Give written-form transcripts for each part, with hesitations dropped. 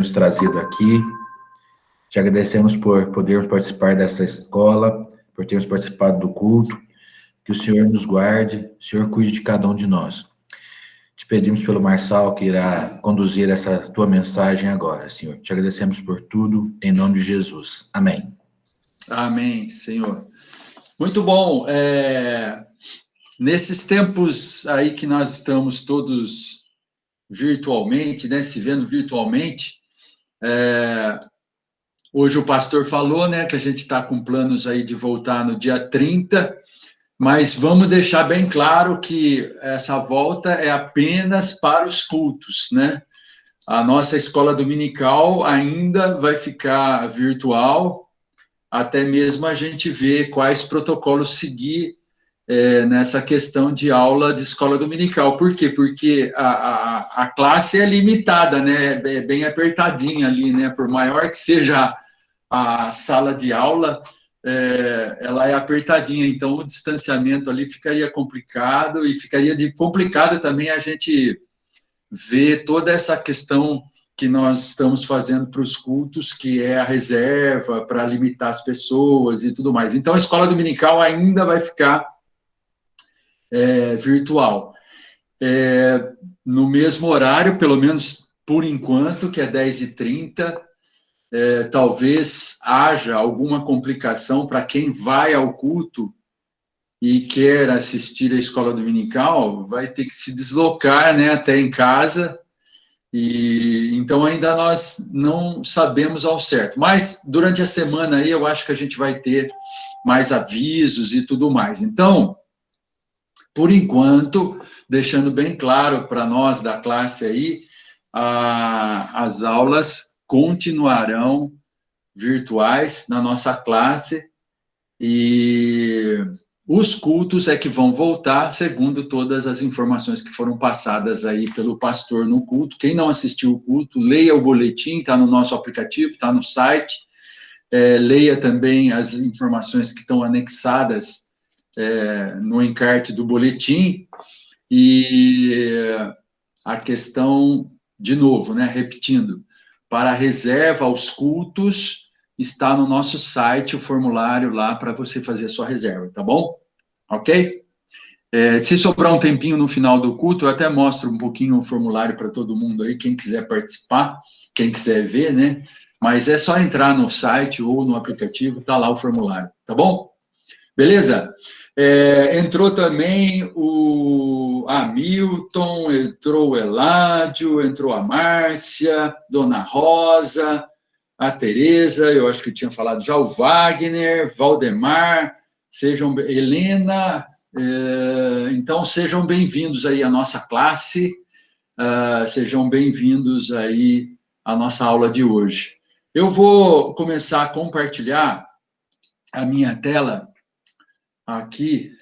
nos trazido aqui. Te agradecemos por podermos participar dessa escola, por termos participado do culto. Que o Senhor nos guarde, o Senhor cuide de cada um de nós. Te pedimos pelo Marçal, que irá conduzir essa tua mensagem agora, Senhor. Te agradecemos por tudo, em nome de Jesus. Amém. Amém, Senhor. Muito bom. Nesses tempos aí que nós estamos todos virtualmente, né, se vendo virtualmente, hoje o pastor falou, né, que a gente está com planos aí de voltar no dia 30, mas vamos deixar bem claro que essa volta é apenas para os cultos, né? A nossa escola dominical ainda vai ficar virtual, até mesmo a gente ver quais protocolos seguir nessa questão de aula de escola dominical. Por quê? Porque a classe é limitada, né? É bem apertadinha ali, né? Por maior que seja a sala de aula, ela é apertadinha, então o distanciamento ali ficaria complicado e ficaria complicado também a gente ver toda essa questão que nós estamos fazendo para os cultos, que é a reserva para limitar as pessoas e tudo mais. Então a escola dominical ainda vai ficar virtual. No mesmo horário, pelo menos por enquanto, que é 10h30, talvez haja alguma complicação para quem vai ao culto e quer assistir a escola dominical, vai ter que se deslocar, né, até em casa, e então ainda nós não sabemos ao certo. Mas durante a semana aí eu acho que a gente vai ter mais avisos e tudo mais. Então, por enquanto, deixando bem claro para nós da classe aí, as aulas continuarão virtuais na nossa classe e os cultos é que vão voltar, segundo todas as informações que foram passadas aí pelo pastor no culto. Quem não assistiu o culto, leia o boletim, está no nosso aplicativo, está no site, leia também as informações que estão anexadas no encarte do boletim, e a questão, de novo, né, repetindo, para a reserva aos cultos, está no nosso site o formulário lá para você fazer a sua reserva, tá bom? Ok? Se sobrar um tempinho no final do culto, eu até mostro um pouquinho o formulário para todo mundo aí, quem quiser participar, quem quiser ver, né? Mas é só entrar no site ou no aplicativo, tá lá o formulário, tá bom? Beleza? Entrou também o Hamilton, entrou o Eládio, entrou a Márcia, Dona Rosa, a Tereza, eu acho que eu tinha falado já, o Wagner, Valdemar, Helena, então sejam bem-vindos aí à nossa classe, sejam bem-vindos aí à nossa aula de hoje. Eu vou começar a compartilhar a minha tela aqui.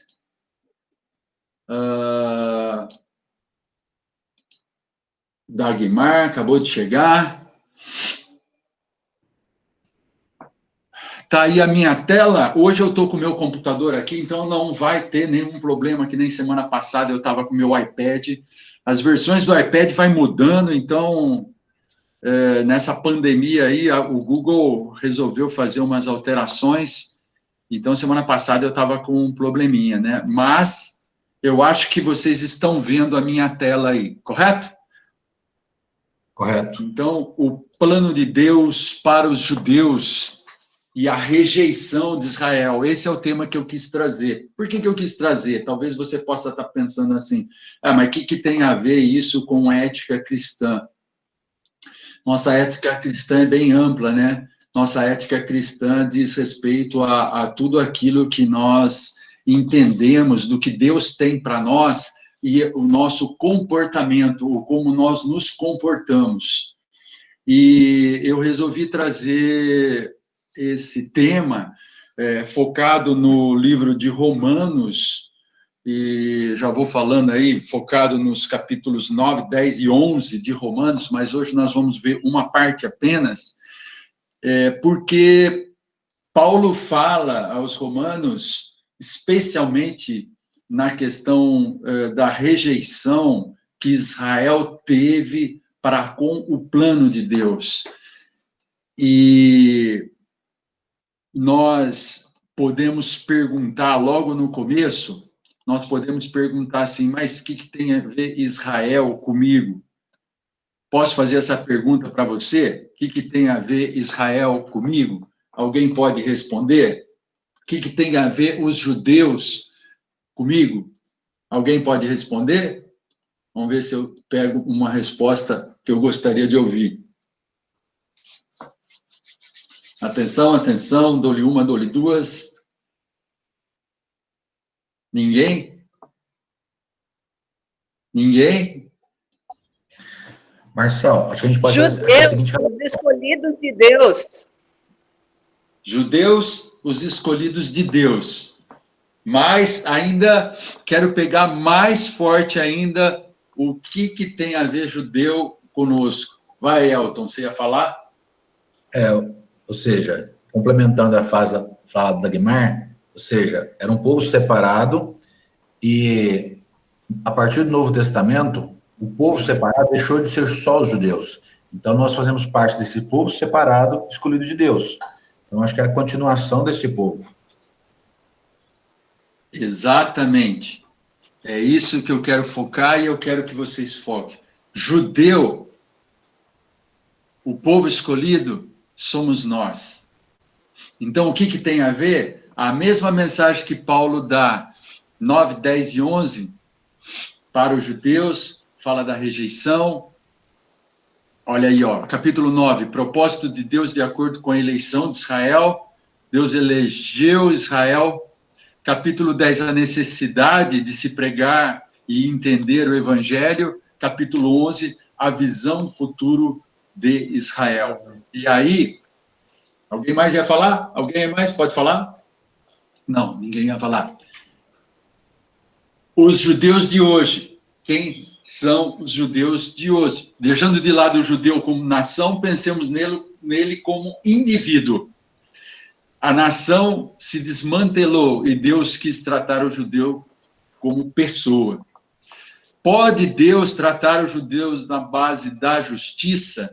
Dagmar acabou de chegar. Tá aí a minha tela. Hoje eu estou com o meu computador aqui, então não vai ter nenhum problema, que nem semana passada eu estava com o meu iPad. As versões do iPad vai mudando, então nessa pandemia aí o Google resolveu fazer umas alterações. Então semana passada eu estava com um probleminha, né? Mas eu acho que vocês estão vendo a minha tela aí, correto? Correto. Então, o plano de Deus para os judeus e a rejeição de Israel, esse é o tema que eu quis trazer. Por que eu quis trazer? Talvez você possa estar pensando assim, mas o que tem a ver isso com ética cristã? Nossa ética cristã é bem ampla, né? Nossa ética cristã diz respeito a tudo aquilo que nós entendemos do que Deus tem para nós e o nosso comportamento, ou como nós nos comportamos. E eu resolvi trazer esse tema focado no livro de Romanos, e já vou falando aí, focado nos capítulos 9, 10 e 11 de Romanos, mas hoje nós vamos ver uma parte apenas, porque Paulo fala aos romanos, especialmente na questão da rejeição que Israel teve para com o plano de Deus. E nós podemos perguntar logo no começo, nós podemos perguntar assim, mas o que tem a ver Israel comigo? Posso fazer essa pergunta para você? O que tem a ver Israel comigo? Alguém pode responder? O que tem a ver os judeus comigo? Alguém pode responder? Vamos ver se eu pego uma resposta que eu gostaria de ouvir. Atenção, atenção, dou-lhe uma, dou-lhe duas. Ninguém? Ninguém? Marcel, acho que a gente pode Judeus, fazer a seguinte... os escolhidos de Deus. Judeus, os escolhidos de Deus. Mas ainda quero pegar mais forte ainda o que tem a ver judeu conosco. Vai, Elton, você ia falar? Ou seja, complementando a fala da Guimar, ou seja, era um povo separado e, a partir do Novo Testamento, o povo separado deixou de ser só os judeus. Então, nós fazemos parte desse povo separado, escolhido de Deus. Então, acho que é a continuação desse povo. Exatamente. É isso que eu quero focar e eu quero que vocês foquem. Judeu, o povo escolhido, somos nós. Então, o que tem a ver? A mesma mensagem que Paulo dá, 9, 10 e 11, para os judeus, fala da rejeição. Olha aí, ó, capítulo 9, propósito de Deus de acordo com a eleição de Israel. Deus elegeu Israel. Capítulo 10, a necessidade de se pregar e entender o evangelho. Capítulo 11, a visão do futuro de Israel. E aí, alguém mais ia falar? Alguém mais pode falar? Não, ninguém ia falar. Os judeus de hoje. Quem são os judeus de hoje? Deixando de lado o judeu como nação, pensemos nele como indivíduo. A nação se desmantelou e Deus quis tratar o judeu como pessoa. Pode Deus tratar os judeus na base da justiça?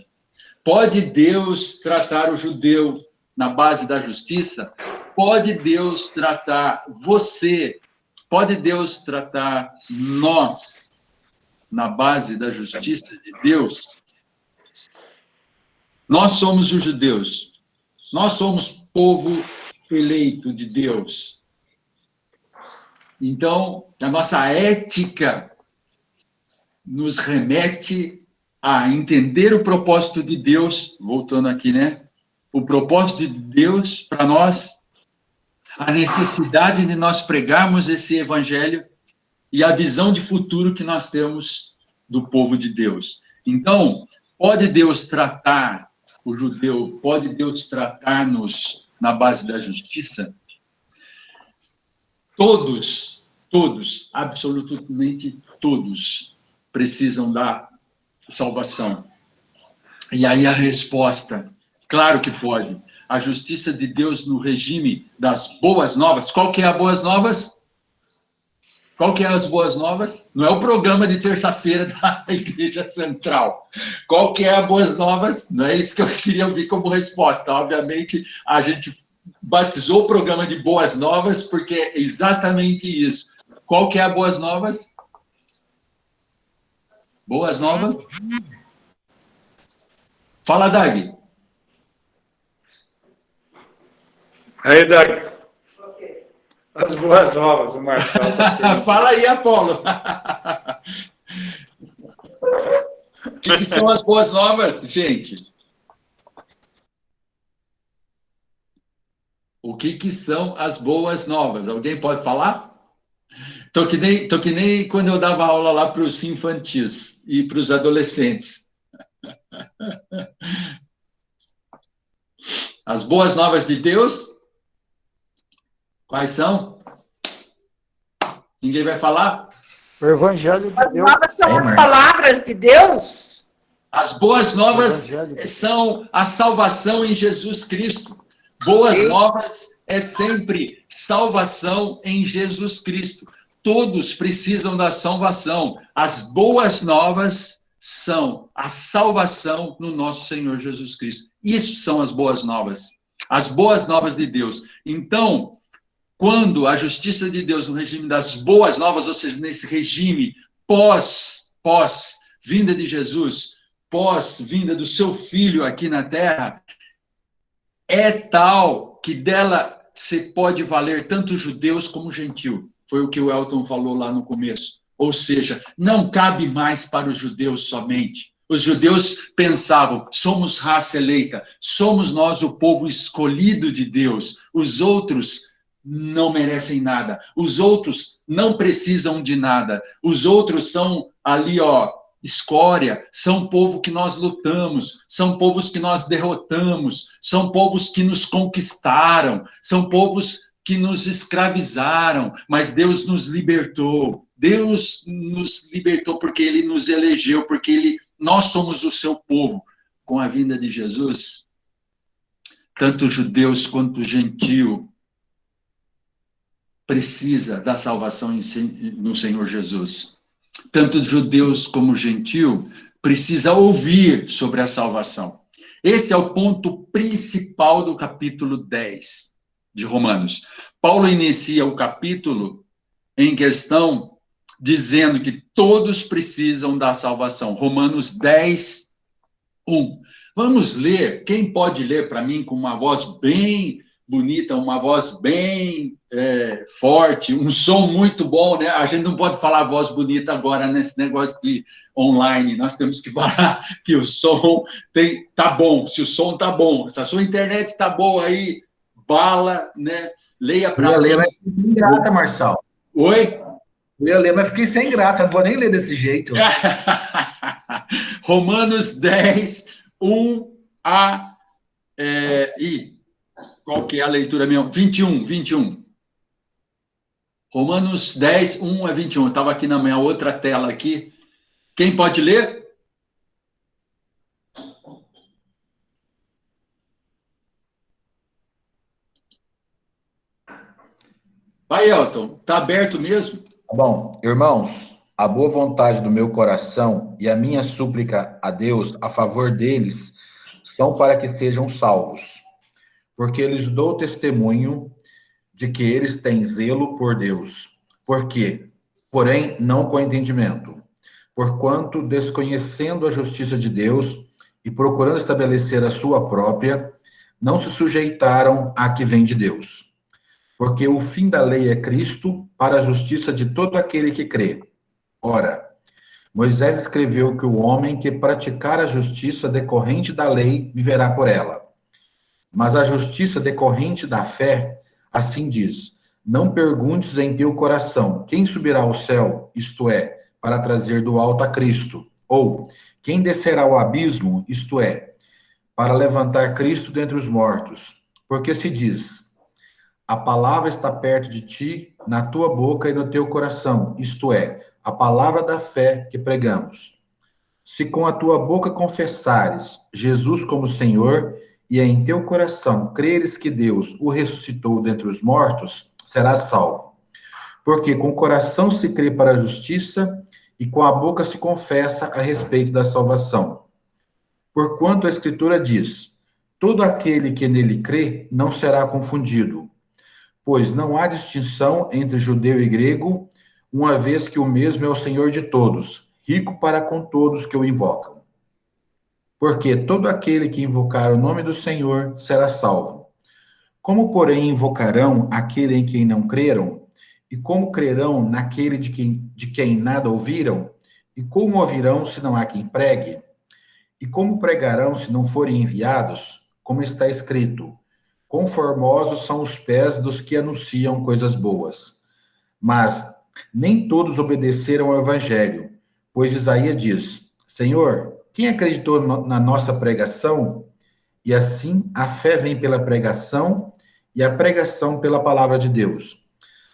Pode Deus tratar o judeu na base da justiça? Pode Deus tratar você? Pode Deus tratar nós na base da justiça de Deus? Nós somos os judeus. Nós somos povo eleito de Deus. Então, a nossa ética nos remete a entender o propósito de Deus, voltando aqui, né? O propósito de Deus para nós, a necessidade de nós pregarmos esse evangelho e a visão de futuro que nós temos do povo de Deus. Então, pode Deus tratar o judeu, pode Deus tratar-nos na base da justiça? Todos, absolutamente todos, precisam da salvação. E aí a resposta, claro que pode. A justiça de Deus no regime das boas novas. Qual que é as boas novas? Qual que é as boas novas? Não é o programa de terça-feira da Igreja Central. Qual que é as boas novas? Não é isso que eu queria ouvir como resposta. Obviamente, a gente batizou o programa de boas novas porque é exatamente isso. Qual que é a boas novas? Boas novas? Fala, Dag. Aí, Dag. As boas novas, o Marcelo tá Fala aí, Apolo. O que são as boas novas, gente? O que são as boas novas? Alguém pode falar? Tô que nem quando eu dava aula lá para os infantis e para os adolescentes. As boas novas de Deus? Quais são? Ninguém vai falar? O Evangelho de As Deus. novas são as palavras de Deus. As boas novas são a salvação em Jesus Cristo. Boas novas é sempre salvação em Jesus Cristo. Todos precisam da salvação. As boas novas são a salvação no nosso Senhor Jesus Cristo. Isso são as boas novas. As boas novas de Deus. Então, quando a justiça de Deus no regime das boas novas, ou seja, nesse regime pós-vinda de Jesus, pós-vinda do seu Filho aqui na Terra, é tal que dela se pode valer tanto judeus como gentil. Foi o que o Elton falou lá no começo. Ou seja, não cabe mais para os judeus somente. Os judeus pensavam, somos raça eleita, somos nós o povo escolhido de Deus. Os outros não merecem nada. Os outros não precisam de nada. Os outros são ali, escória, são povo que nós lutamos, são povos que nós derrotamos, são povos que nos conquistaram, são povos que nos escravizaram, mas Deus nos libertou. Deus nos libertou porque Ele nos elegeu, porque nós somos o seu povo. Com a vinda de Jesus, tanto judeus quanto gentio precisa da salvação no Senhor Jesus. Tanto judeus como gentio precisa ouvir sobre a salvação. Esse é o ponto principal do capítulo 10 de Romanos. Paulo inicia o capítulo em questão dizendo que todos precisam da salvação. Romanos 10, 1. Vamos ler. Quem pode ler para mim com uma voz bem bonita, uma voz bem forte, um som muito bom, né? A gente não pode falar voz bonita agora nesse negócio de online. Nós temos que falar que o som tá bom. Se o som tá bom, se a sua internet tá boa aí, bala, né? Leia para mim. Eu ia ler, mas fiquei sem graça, Marçal. Oi? Eu ia ler, mas fiquei sem graça. Não vou nem ler desse jeito. Romanos 10, 1 a... qual que é a leitura minha? 21. Romanos 10, 1 a 21. Eu estava aqui na minha outra tela aqui. Quem pode ler? Vai, Elton. Está aberto mesmo? Bom, irmãos, a boa vontade do meu coração e a minha súplica a Deus a favor deles são para que sejam salvos, porque lhes dou testemunho de que eles têm zelo por Deus. Por quê? Porém, não com entendimento. Porquanto, desconhecendo a justiça de Deus e procurando estabelecer a sua própria, não se sujeitaram à que vem de Deus. Porque o fim da lei é Cristo para a justiça de todo aquele que crê. Ora, Moisés escreveu que o homem que praticar a justiça decorrente da lei viverá por ela. Mas a justiça decorrente da fé, assim diz, não perguntes em teu coração, quem subirá ao céu, isto é, para trazer do alto a Cristo, ou quem descerá ao abismo, isto é, para levantar Cristo dentre os mortos. Porque se diz, a palavra está perto de ti, na tua boca e no teu coração, isto é, a palavra da fé que pregamos. Se com a tua boca confessares Jesus como Senhor, e em teu coração creres que Deus o ressuscitou dentre os mortos, serás salvo. Porque com o coração se crê para a justiça, e com a boca se confessa a respeito da salvação. Porquanto a Escritura diz, todo aquele que nele crê não será confundido, pois não há distinção entre judeu e grego, uma vez que o mesmo é o Senhor de todos, rico para com todos que o invocam. Porque todo aquele que invocar o nome do Senhor será salvo. Como, porém, invocarão aquele em quem não creram? E como crerão naquele de quem nada ouviram? E como ouvirão se não há quem pregue? E como pregarão se não forem enviados? Como está escrito, conformosos são os pés dos que anunciam coisas boas. Mas nem todos obedeceram ao evangelho, pois Isaías diz, Senhor, quem acreditou na nossa pregação? E assim a fé vem pela pregação, e a pregação pela palavra de Deus.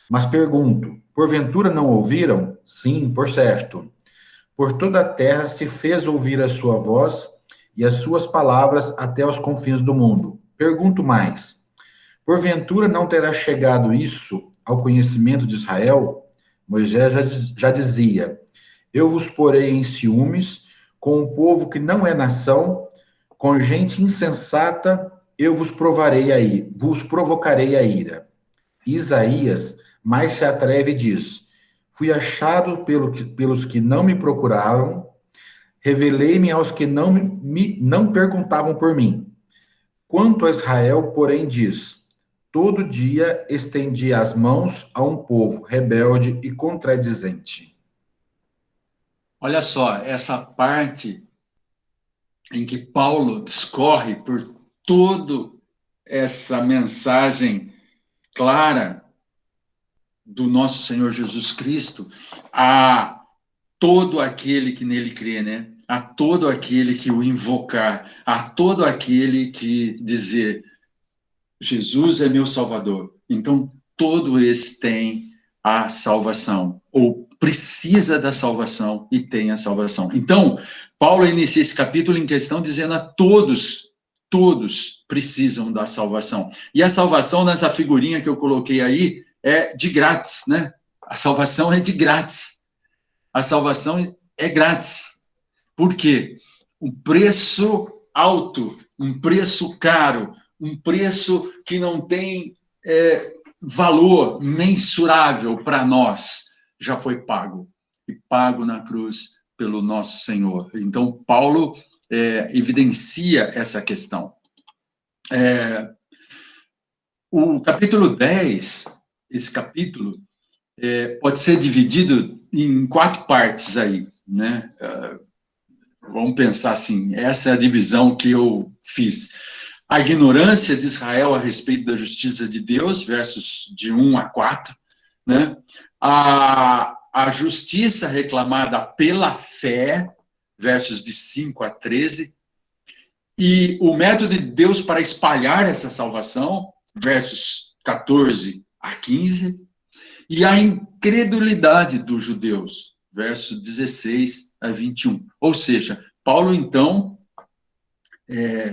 Mas pergunto, porventura não ouviram? Sim, por certo. Por toda a terra se fez ouvir a sua voz, e as suas palavras até os confins do mundo. Pergunto mais, porventura não terá chegado isso ao conhecimento de Israel? Moisés já dizia, eu vos porei em ciúmes, com um povo que não é nação, com gente insensata, eu vos provocarei a ira. Isaías mais se atreve e diz: fui achado pelos que não me procuraram, revelei-me aos que não perguntavam por mim. Quanto a Israel, porém, diz: todo dia estendi as mãos a um povo rebelde e contradizente. Olha só, essa parte em que Paulo discorre por toda essa mensagem clara do nosso Senhor Jesus Cristo a todo aquele que nele crê, né? A todo aquele que o invocar, a todo aquele que dizer, Jesus é meu Salvador. Então, todo esse tem a salvação, ou precisa da salvação e tem a salvação. Então, Paulo inicia esse capítulo em questão dizendo a todos precisam da salvação. E a salvação, nessa figurinha que eu coloquei aí, é de grátis, né? A salvação é de grátis. A salvação é grátis. Por quê? Um preço alto, um preço caro, um preço que não tem valor mensurável para nós, já foi pago. E pago na cruz pelo nosso Senhor. Então, Paulo evidencia essa questão. O capítulo 10, esse capítulo, pode ser dividido em 4 partes aí, né? Vamos pensar assim, essa é a divisão que eu fiz. A ignorância de Israel a respeito da justiça de Deus, versos de 1 a 4, né? A justiça reclamada pela fé, versos de 5 a 13, e o método de Deus para espalhar essa salvação, versos 14 a 15, e a incredulidade dos judeus, versos 16 a 21. Ou seja, Paulo, então,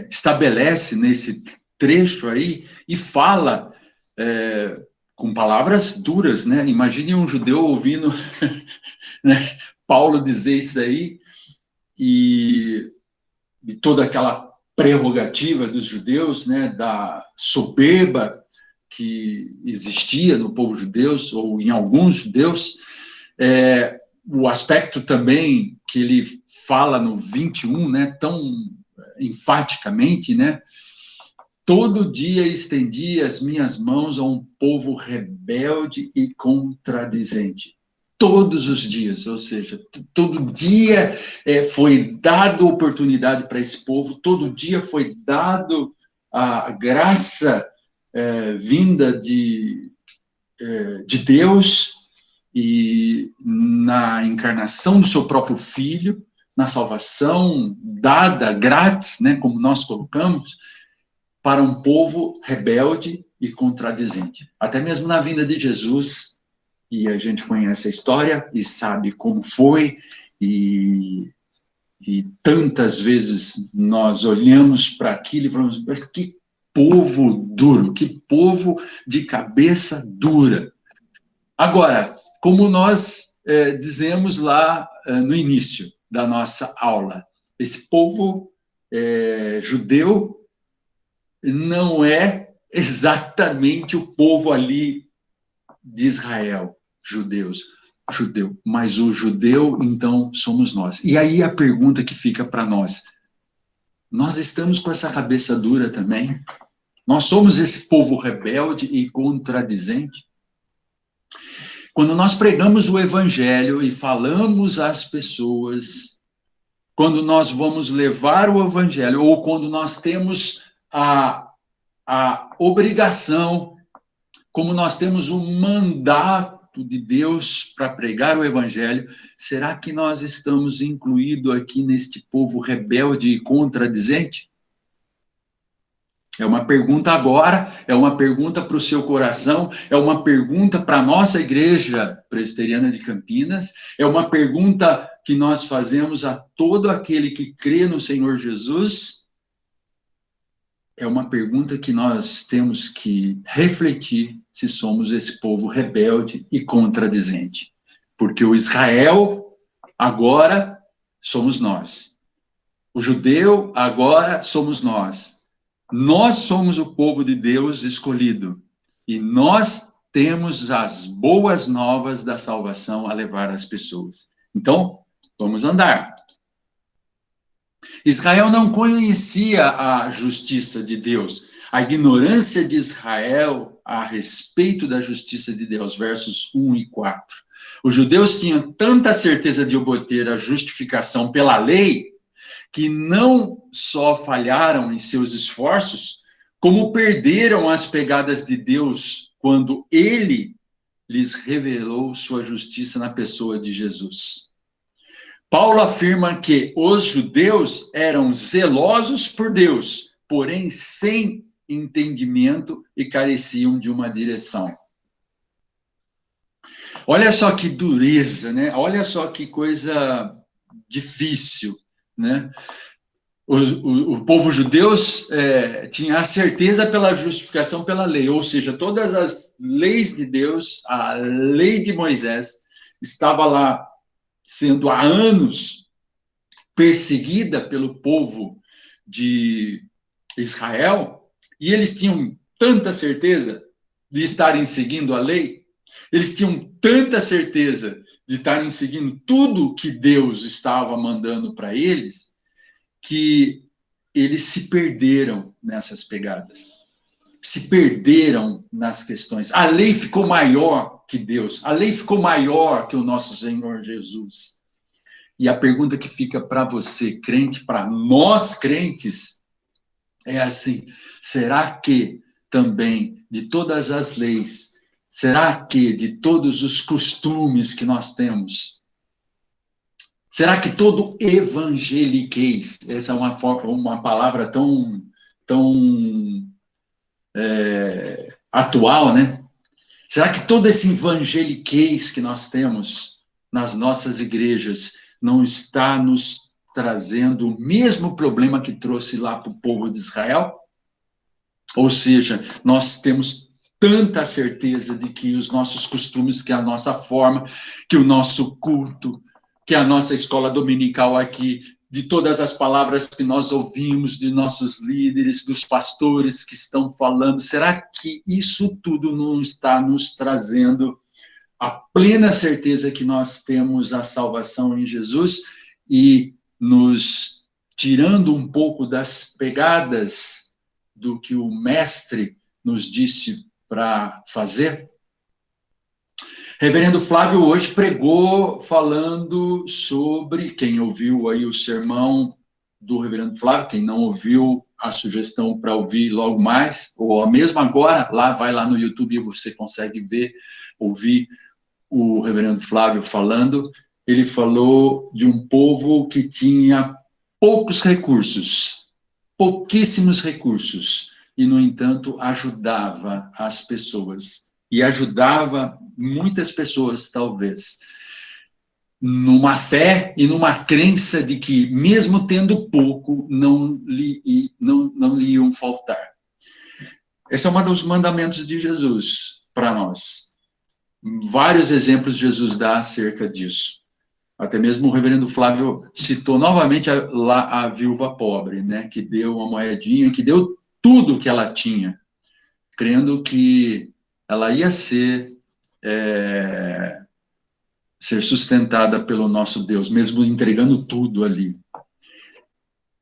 estabelece nesse trecho aí e fala com palavras duras, né? Imagine um judeu ouvindo né, Paulo dizer isso aí e toda aquela prerrogativa dos judeus, né, da soberba que existia no povo judeu, ou em alguns judeus, o aspecto também que ele fala no 21, né, tão enfaticamente, né, todo dia estendi as minhas mãos a um povo rebelde e contradizente. Todos os dias, ou seja, todo dia foi dado oportunidade para esse povo, todo dia foi dado a graça vinda de Deus e na encarnação do seu próprio Filho, na salvação dada grátis, né, como nós colocamos, para um povo rebelde e contradizente. Até mesmo na vinda de Jesus, e a gente conhece a história e sabe como foi, e tantas vezes nós olhamos para aquilo e falamos, mas que povo duro, que povo de cabeça dura. Agora, como nós dizemos lá no início da nossa aula, esse povo judeu não é exatamente o povo ali de Israel, judeu, mas o judeu, então, somos nós. E aí a pergunta que fica para nós estamos com essa cabeça dura também? Nós somos esse povo rebelde e contradizente? Quando nós pregamos o evangelho e falamos às pessoas, quando nós vamos levar o evangelho, ou quando nós temos a obrigação, como nós temos um mandato de Deus para pregar o evangelho, será que nós estamos incluídos aqui neste povo rebelde e contradizente? É uma pergunta agora, é uma pergunta para o seu coração, é uma pergunta para a nossa igreja presbiteriana de Campinas, é uma pergunta que nós fazemos a todo aquele que crê no Senhor Jesus. É uma pergunta que nós temos que refletir se somos esse povo rebelde e contradizente. Porque o Israel, agora, somos nós. O judeu agora somos nós. Nós somos o povo de Deus escolhido. E nós temos as boas novas da salvação a levar às pessoas. Então, vamos andar. Israel não conhecia a justiça de Deus. A ignorância de Israel a respeito da justiça de Deus, versos 1 e 4. Os judeus tinham tanta certeza de obter a justificação pela lei, que não só falharam em seus esforços, como perderam as pegadas de Deus quando ele lhes revelou sua justiça na pessoa de Jesus. Paulo afirma que os judeus eram zelosos por Deus, porém sem entendimento e careciam de uma direção. Olha só que dureza, né? Olha só que coisa difícil, né? O povo judeu tinha a certeza pela justificação pela lei, ou seja, todas as leis de Deus, a lei de Moisés, estava lá sendo há anos perseguida pelo povo de Israel, e eles tinham tanta certeza de estarem seguindo a lei, eles tinham tanta certeza de estarem seguindo tudo que Deus estava mandando para eles, que eles se perderam nessas pegadas, se perderam nas questões. A lei ficou maior que Deus, a lei ficou maior que o nosso Senhor Jesus. E a pergunta que fica para você, crente, para nós crentes, é assim: será que também de todas as leis, será que de todos os costumes que nós temos, será que todo evangeliquez, essa é uma palavra tão atual, né? Será que todo esse evangeliquez que nós temos nas nossas igrejas não está nos trazendo o mesmo problema que trouxe lá para o povo de Israel? Ou seja, nós temos tanta certeza de que os nossos costumes, que a nossa forma, que o nosso culto, que a nossa escola dominical aqui, de todas as palavras que nós ouvimos de nossos líderes, dos pastores que estão falando, será que isso tudo não está nos trazendo a plena certeza que nós temos a salvação em Jesus e nos tirando um pouco das pegadas do que o mestre nos disse para fazer? Reverendo Flávio hoje pregou falando sobre, quem ouviu aí o sermão do Reverendo Flávio, quem não ouviu, a sugestão para ouvir logo mais, ou mesmo agora, vai lá no YouTube e você consegue ver, ouvir o Reverendo Flávio falando. Ele falou de um povo que tinha poucos recursos, pouquíssimos recursos, e, no entanto, ajudava as pessoas. E ajudava muitas pessoas, talvez, numa fé e numa crença de que, mesmo tendo pouco, não lhe iam faltar. Esse é um dos mandamentos de Jesus para nós. Vários exemplos Jesus dá acerca disso. Até mesmo o reverendo Flávio citou novamente a viúva pobre, né, que deu uma moedinha, que deu tudo que ela tinha, crendo que ela ia ser sustentada pelo nosso Deus, mesmo entregando tudo ali.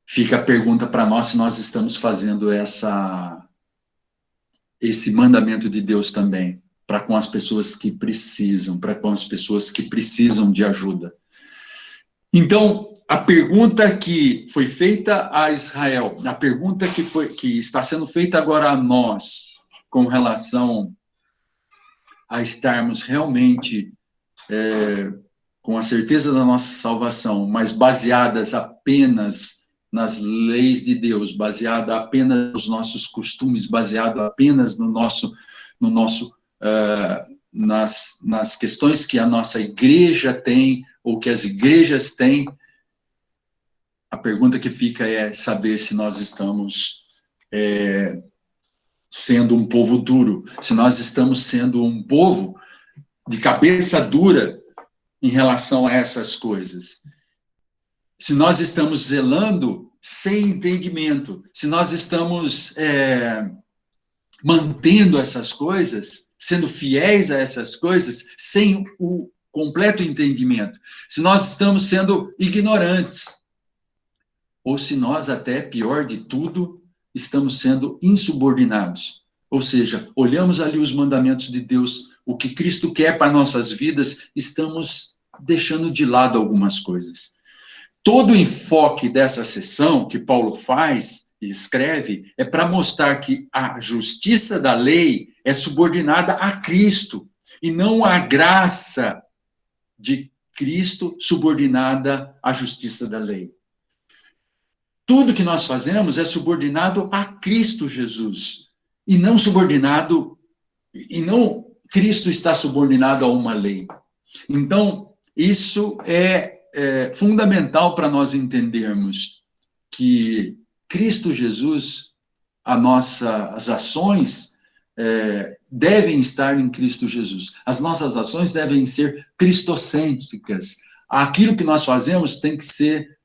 Fica a pergunta para nós se nós estamos fazendo esse mandamento de Deus também, para com as pessoas que precisam, para com as pessoas que precisam de ajuda. Então, a pergunta que foi feita a Israel, a pergunta que está sendo feita agora a nós, com relação a estarmos realmente com a certeza da nossa salvação, mas baseadas apenas nas leis de Deus, baseada apenas nos nossos costumes, baseado apenas nas questões que a nossa igreja tem, ou que as igrejas têm. A pergunta que fica é saber se nós estamos sendo um povo duro, se nós estamos sendo um povo de cabeça dura em relação a essas coisas. se nós estamos zelando sem entendimento, se nós estamos mantendo essas coisas, sendo fiéis a essas coisas, sem o completo entendimento, se nós estamos sendo ignorantes, ou se nós, até pior de tudo, estamos sendo insubordinados. Ou seja, olhamos ali os mandamentos de Deus, o que Cristo quer para nossas vidas, estamos deixando de lado algumas coisas. Todo o enfoque dessa sessão que Paulo faz e escreve é para mostrar que a justiça da lei é subordinada a Cristo e não a graça de Cristo subordinada à justiça da lei. Tudo que nós fazemos é subordinado a Cristo Jesus e não Cristo está subordinado a uma lei. Então, isso é fundamental para nós entendermos que Cristo Jesus, as ações devem estar em Cristo Jesus. As nossas ações devem ser cristocêntricas. Aquilo que nós fazemos tem que ser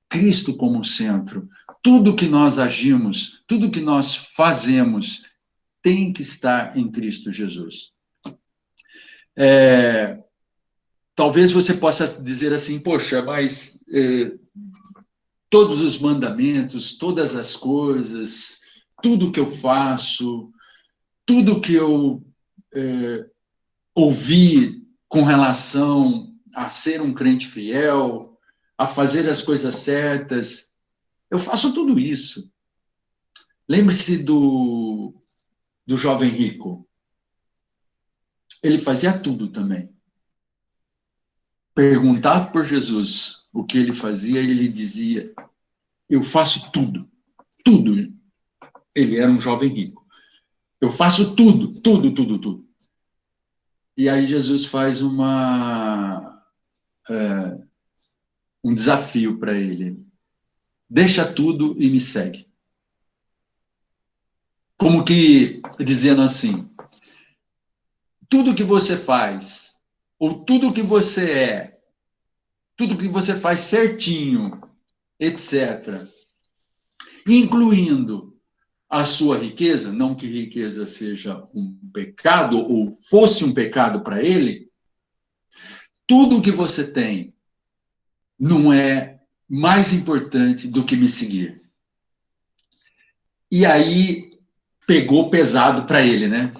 Cristo como centro. Tudo que nós agimos, tudo que nós fazemos, tem que estar em Cristo Jesus. Talvez você possa dizer assim, poxa, mas todos os mandamentos, todas as coisas, tudo que eu faço, tudo que eu ouvi com relação a ser um crente fiel, a fazer as coisas certas, eu faço tudo isso. Lembre-se do jovem rico. Ele fazia tudo também. Perguntado por Jesus o que ele fazia, ele dizia, eu faço tudo, tudo. Ele era um jovem rico. Eu faço tudo, tudo, tudo, tudo. E aí Jesus faz um desafio para ele. Deixa tudo e me segue. Como que dizendo assim, tudo que você faz, ou tudo que você é, tudo que você faz certinho, etc., incluindo a sua riqueza, não que riqueza seja um pecado, ou fosse um pecado para ele, tudo que você tem não é mais importante do que me seguir. E aí pegou pesado para ele, né?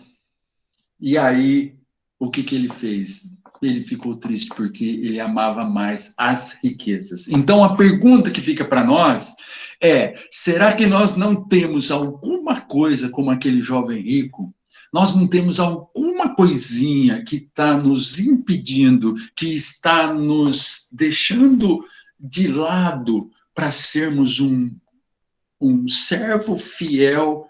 E aí o que ele fez? Ele ficou triste porque ele amava mais as riquezas. Então a pergunta que fica para nós é: será que nós não temos alguma coisa como aquele jovem rico? Nós não temos alguma coisinha que está nos impedindo, que está nos deixando de lado para sermos um servo fiel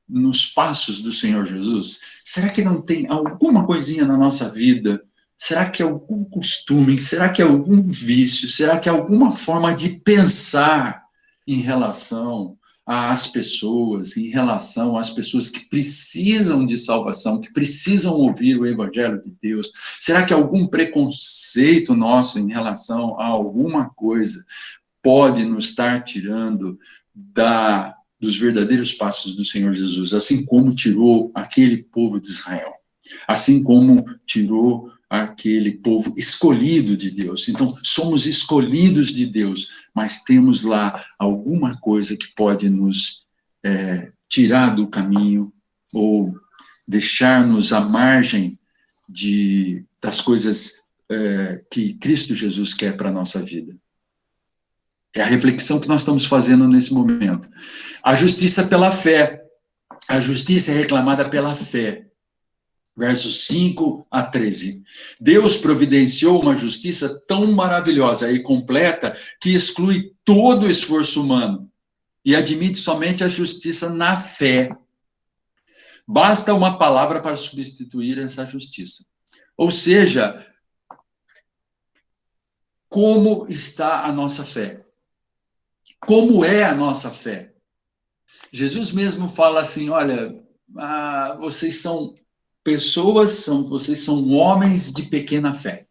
nos passos do Senhor Jesus? Será que não tem alguma coisinha na nossa vida? Será que é algum costume? Será que é algum vício? Será que é alguma forma de pensar em relação às pessoas, em relação às pessoas que precisam de salvação, que precisam ouvir o Evangelho de Deus? Será que algum preconceito nosso em relação a alguma coisa pode nos estar tirando dos verdadeiros passos do Senhor Jesus, assim como tirou aquele povo de Israel, assim como tirou aquele povo escolhido de Deus? Então, somos escolhidos de Deus, mas temos lá alguma coisa que pode nos tirar do caminho ou deixar-nos à margem das coisas que Cristo Jesus quer para a nossa vida. É a reflexão que nós estamos fazendo nesse momento. A justiça pela fé. A justiça é reclamada pela fé. Versos 5 a 13. Deus providenciou uma justiça tão maravilhosa e completa que exclui todo o esforço humano e admite somente a justiça na fé. Basta uma palavra para substituir essa justiça. Ou seja, como está a nossa fé? Como é a nossa fé? Jesus mesmo fala assim, olha, vocês são pessoas, vocês são homens de pequena fé.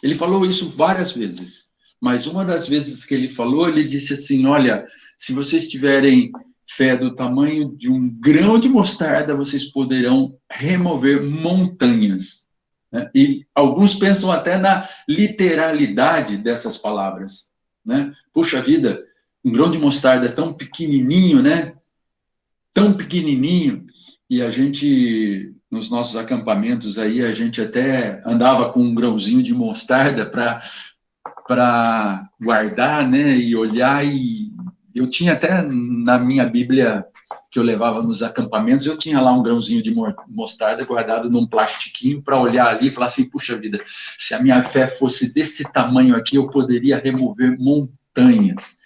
Ele falou isso várias vezes. mas uma das vezes que ele falou, ele disse assim, olha, se vocês tiverem fé do tamanho de um grão de mostarda, vocês poderão remover montanhas. Né? E alguns pensam até na literalidade dessas palavras. Né? Puxa vida, um grão de mostarda tão pequenininho, né? Tão pequenininho. E a gente, nos nossos acampamentos aí, a gente até andava com um grãozinho de mostarda para guardar, né? E olhar. E eu tinha até na minha Bíblia que eu levava nos acampamentos, eu tinha lá um grãozinho de mostarda guardado num plastiquinho para olhar ali e falar assim, puxa vida, se a minha fé fosse desse tamanho aqui, eu poderia remover montanhas.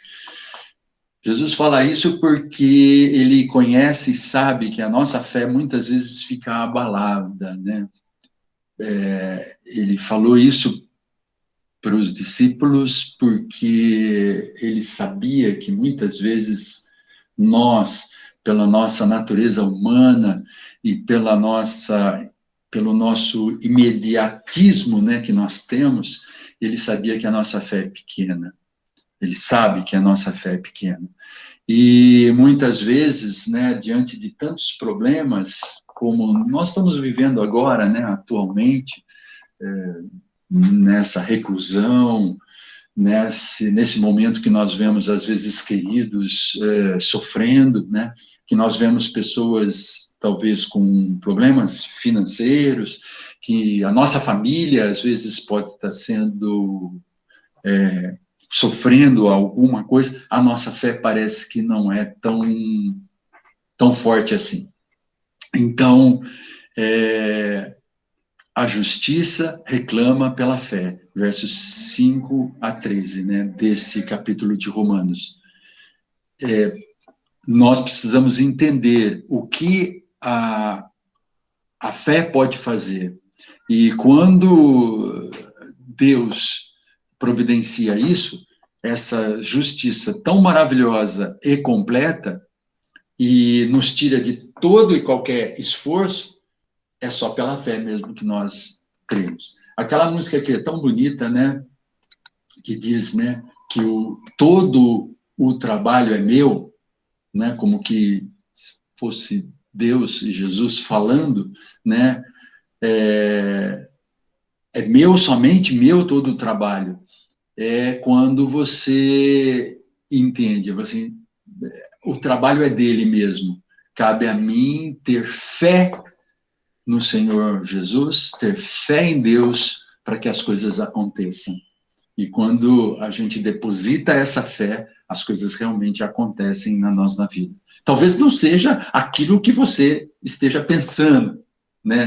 Jesus fala isso porque ele conhece e sabe que a nossa fé muitas vezes fica abalada, né? Ele falou isso para os discípulos porque ele sabia que muitas vezes nós, pela nossa natureza humana e pelo nosso imediatismo, né, que nós temos, ele sabia que a nossa fé é pequena. Ele sabe que a nossa fé é pequena. E muitas vezes, né, diante de tantos problemas, como nós estamos vivendo agora, né, atualmente, nessa reclusão, nesse momento que nós vemos, às vezes, queridos sofrendo, né, que nós vemos pessoas, talvez, com problemas financeiros, que a nossa família, às vezes, pode estar sendo... sofrendo alguma coisa, a nossa fé parece que não é tão forte assim. Então, a justiça reclama pela fé, versos 5 a 13, né, desse capítulo de Romanos. Nós precisamos entender o que a fé pode fazer. E quando Deus providencia isso, essa justiça tão maravilhosa e completa, e nos tira de todo e qualquer esforço, é só pela fé mesmo que nós cremos. Aquela música que é tão bonita, né, que diz, né, que todo o trabalho é meu, né, como que fosse Deus e Jesus falando, né, é meu, somente meu todo o trabalho. É quando você entende, assim, o trabalho é dele mesmo. Cabe a mim ter fé no Senhor Jesus, ter fé em Deus para que as coisas aconteçam. E quando a gente deposita essa fé, as coisas realmente acontecem na nossa vida. Talvez não seja aquilo que você esteja pensando, né,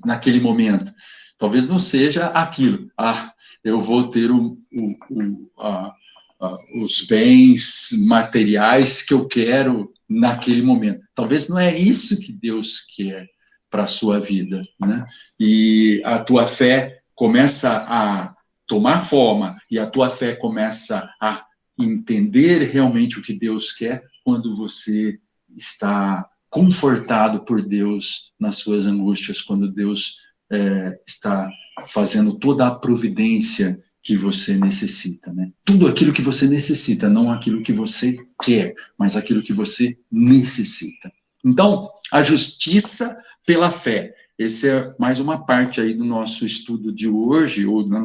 naquele momento. Talvez não seja aquilo. Eu vou ter os bens materiais que eu quero naquele momento. Talvez não é isso que Deus quer para a sua vida, né? E a tua fé começa a tomar forma e a tua fé começa a entender realmente o que Deus quer quando você está confortado por Deus nas suas angústias, quando Deus está fazendo toda a providência que você necessita, né? Tudo aquilo que você necessita, não aquilo que você quer, mas aquilo que você necessita. Então, a justiça pela fé. Esse é mais uma parte aí do nosso estudo de hoje, ou do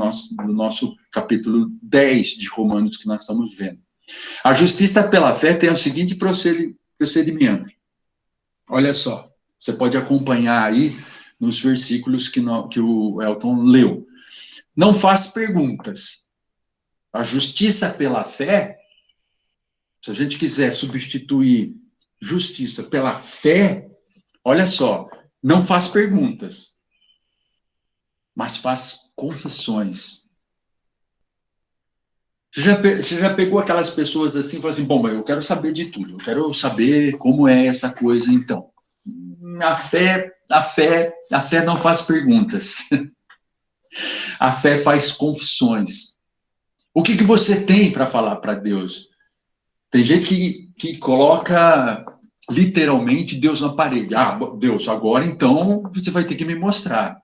nosso capítulo 10 de Romanos que nós estamos vendo. A justiça pela fé tem o seguinte procedimento. Olha só, você pode acompanhar aí nos versículos que o Elton leu. Não faz perguntas. A justiça pela fé, se a gente quiser substituir justiça pela fé, olha só, não faz perguntas, mas faz confissões. Você já pegou aquelas pessoas assim, falou assim, bom, eu quero saber de tudo, eu quero saber como é essa coisa, então. A fé não faz perguntas. A fé faz confissões. O que você tem para falar para Deus? Tem gente que coloca literalmente Deus na parede. Deus, agora então você vai ter que me mostrar.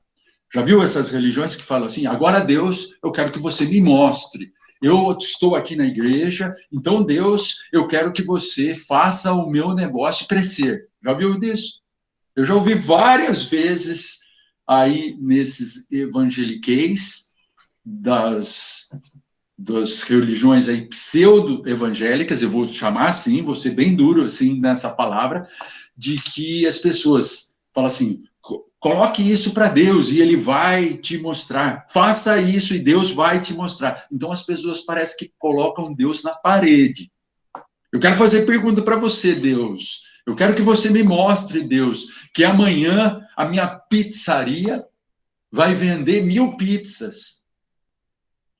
Já viu essas religiões que falam assim, agora Deus, eu quero que você me mostre. eu estou aqui na igreja, então, Deus, eu quero que você faça o meu negócio crescer. Já ouviu disso? Eu já ouvi várias vezes aí nesses evangeliqueis das religiões aí pseudo-evangélicas, eu vou chamar assim, vou ser bem duro assim nessa palavra, de que as pessoas falam assim, coloque isso para Deus e Ele vai te mostrar. Faça isso e Deus vai te mostrar. Então as pessoas parecem que colocam Deus na parede. Eu quero fazer pergunta para você, Deus. Eu quero que você me mostre, Deus, que amanhã a minha pizzaria vai vender 1000 pizzas.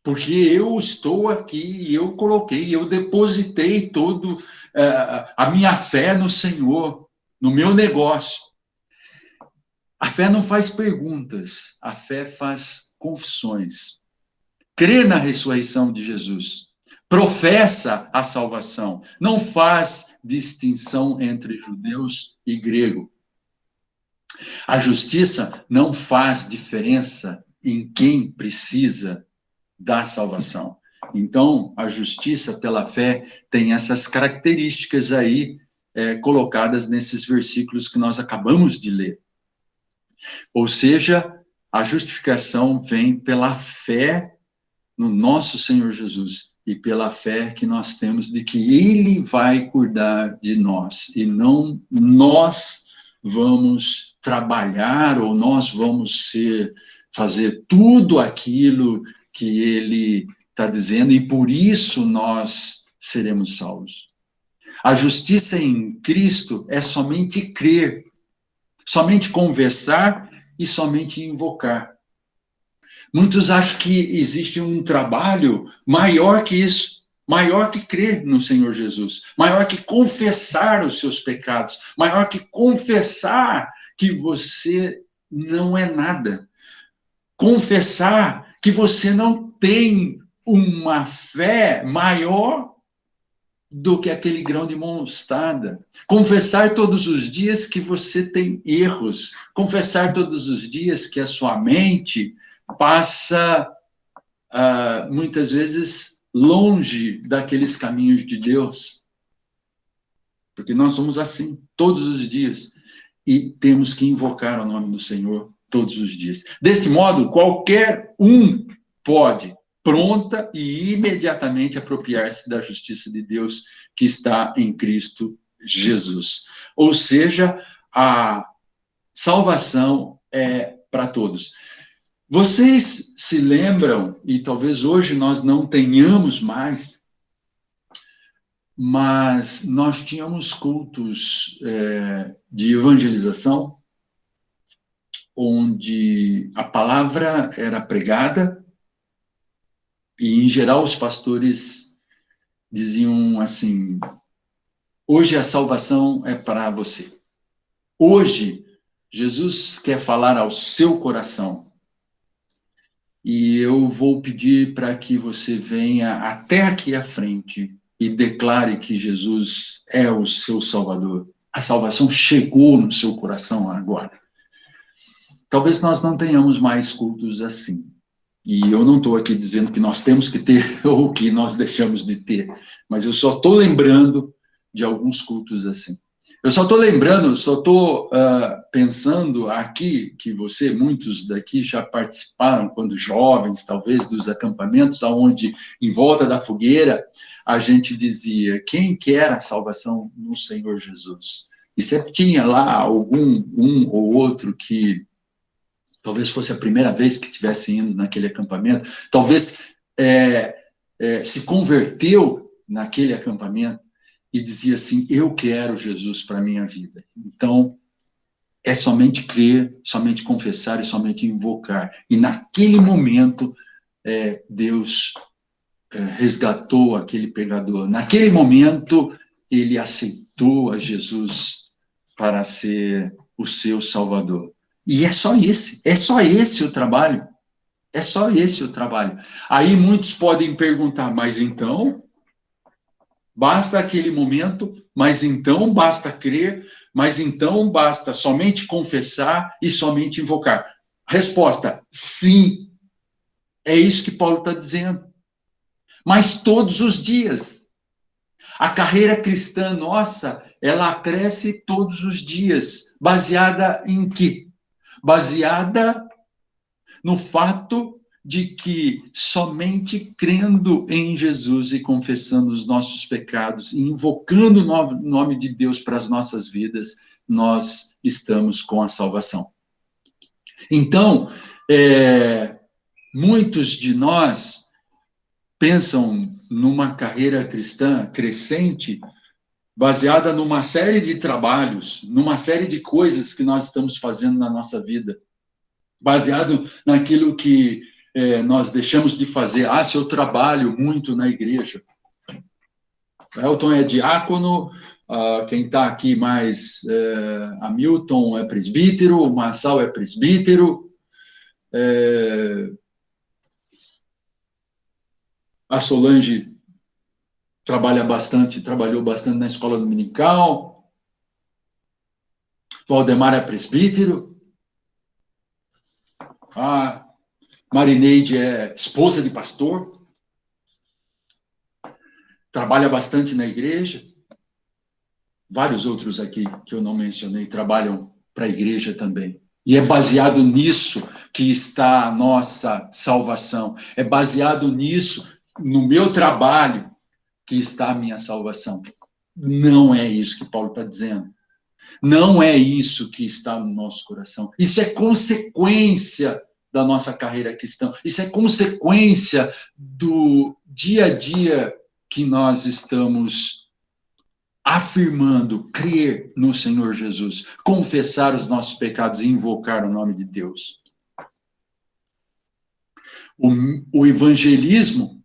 Porque eu estou aqui e eu coloquei, eu depositei todo a minha fé no Senhor, no meu negócio. A fé não faz perguntas, a fé faz confissões. Crê na ressurreição de Jesus. Professa a salvação. Não faz distinção entre judeus e grego. A justiça não faz diferença em quem precisa da salvação. Então, a justiça pela fé tem essas características aí colocadas nesses versículos que nós acabamos de ler. Ou seja, a justificação vem pela fé no nosso Senhor Jesus e pela fé que nós temos de que Ele vai cuidar de nós e não nós vamos trabalhar ou nós vamos fazer tudo aquilo que Ele está dizendo e por isso nós seremos salvos. A justiça em Cristo é somente crer, somente conversar e somente invocar. Muitos acham que existe um trabalho maior que isso, maior que crer no Senhor Jesus, maior que confessar os seus pecados, maior que confessar que você não é nada, confessar que você não tem uma fé maior do que aquele grão de mostarda. Confessar todos os dias que você tem erros. Confessar todos os dias que a sua mente passa, muitas vezes, longe daqueles caminhos de Deus. Porque nós somos assim, todos os dias. E temos que invocar o nome do Senhor todos os dias. Deste modo, qualquer um pode pronta e imediatamente apropriar-se da justiça de Deus que está em Cristo Jesus. Ou seja, a salvação é para todos. Vocês se lembram, e talvez hoje nós não tenhamos mais, mas nós tínhamos cultos de evangelização, onde a palavra era pregada, e, em geral, os pastores diziam assim, hoje a salvação é para você. Hoje, Jesus quer falar ao seu coração. E eu vou pedir para que você venha até aqui à frente e declare que Jesus é o seu Salvador. A salvação chegou no seu coração agora. Talvez nós não tenhamos mais cultos assim. E eu não estou aqui dizendo que nós temos que ter ou que nós deixamos de ter, mas eu só estou lembrando de alguns cultos assim. Eu só estou lembrando, só estou pensando aqui que muitos daqui já participaram, quando jovens, talvez, dos acampamentos, onde, em volta da fogueira, a gente dizia, quem quer a salvação no Senhor Jesus? E sempre tinha lá um ou outro que talvez fosse a primeira vez que estivesse indo naquele acampamento, talvez se converteu naquele acampamento e dizia assim, eu quero Jesus para a minha vida. Então, é somente crer, somente confessar e somente invocar. E naquele momento, Deus resgatou aquele pecador. Naquele momento, ele aceitou a Jesus para ser o seu Salvador. E é só esse o trabalho. É só esse o trabalho. Aí muitos podem perguntar, mas então, basta aquele momento, mas então basta crer, mas então basta somente confessar e somente invocar. Resposta, sim. É isso que Paulo está dizendo. mas todos os dias. A carreira cristã nossa, ela cresce todos os dias. Baseada em quê? Baseada no fato de que somente crendo em Jesus e confessando os nossos pecados e invocando o nome de Deus para as nossas vidas, nós estamos com a salvação. Então, muitos de nós pensam numa carreira cristã crescente, baseada numa série de trabalhos, numa série de coisas que nós estamos fazendo na nossa vida, baseado naquilo que nós deixamos de fazer. Se eu trabalho muito na igreja. Elton é diácono, quem está aqui mais, Hamilton é presbítero, o Marçal é presbítero, a Solange trabalhou bastante na escola dominical, Valdemar é presbítero, a Marineide é esposa de pastor, trabalha bastante na igreja. Vários outros aqui que eu não mencionei trabalham para a igreja também. E é baseado nisso que está a nossa salvação. É baseado nisso, no meu trabalho, que está a minha salvação. Não é isso que Paulo está dizendo. Não é isso que está no nosso coração. Isso é consequência da nossa carreira cristã. Isso é consequência do dia a dia que nós estamos afirmando crer no Senhor Jesus, confessar os nossos pecados e invocar o nome de Deus. O evangelismo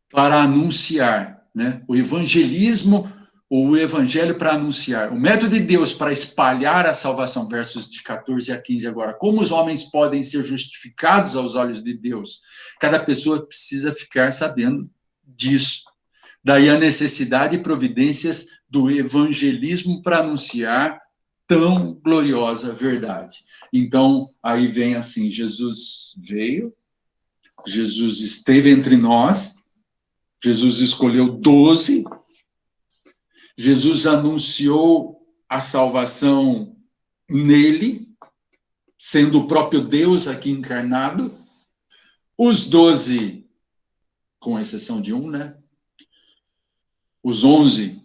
para anunciar, né? O evangelismo, ou o evangelho para anunciar. O método de Deus para espalhar a salvação, versos de 14 a 15 agora. Como os homens podem ser justificados aos olhos de Deus? Cada pessoa precisa ficar sabendo disso. Daí a necessidade e providências do evangelismo para anunciar tão gloriosa verdade. Então, aí vem assim, Jesus veio, Jesus esteve entre nós, Jesus escolheu 12, Jesus anunciou a salvação nele, sendo o próprio Deus aqui encarnado. Os 12, com exceção de um, né? Os 11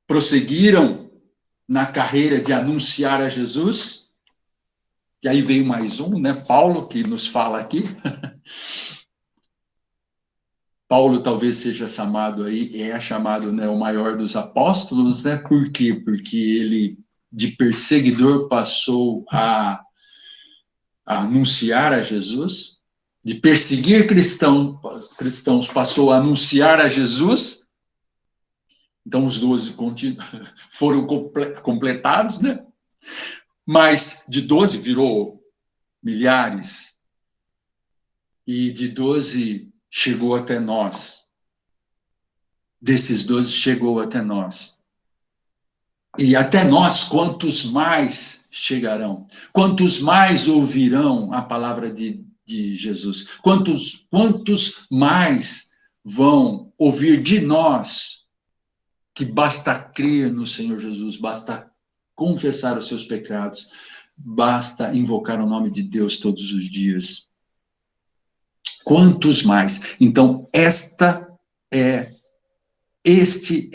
prosseguiram na carreira de anunciar a Jesus. E aí veio mais um, né? Paulo, que nos fala aqui. Paulo talvez seja chamado chamado, né, o maior dos apóstolos, né? Por quê? Porque ele, de perseguidor, passou a anunciar a Jesus, de perseguir cristãos, passou a anunciar a Jesus. Então, os 12 foram completados, né? Mas de 12 virou milhares, e de 12 chegou até nós. Desses 12 chegou até nós. E até nós, quantos mais chegarão? Quantos mais ouvirão a palavra de Jesus? Quantos mais vão ouvir de nós que basta crer no Senhor Jesus, basta confessar os seus pecados, basta invocar o nome de Deus todos os dias? Quantos mais? Então, este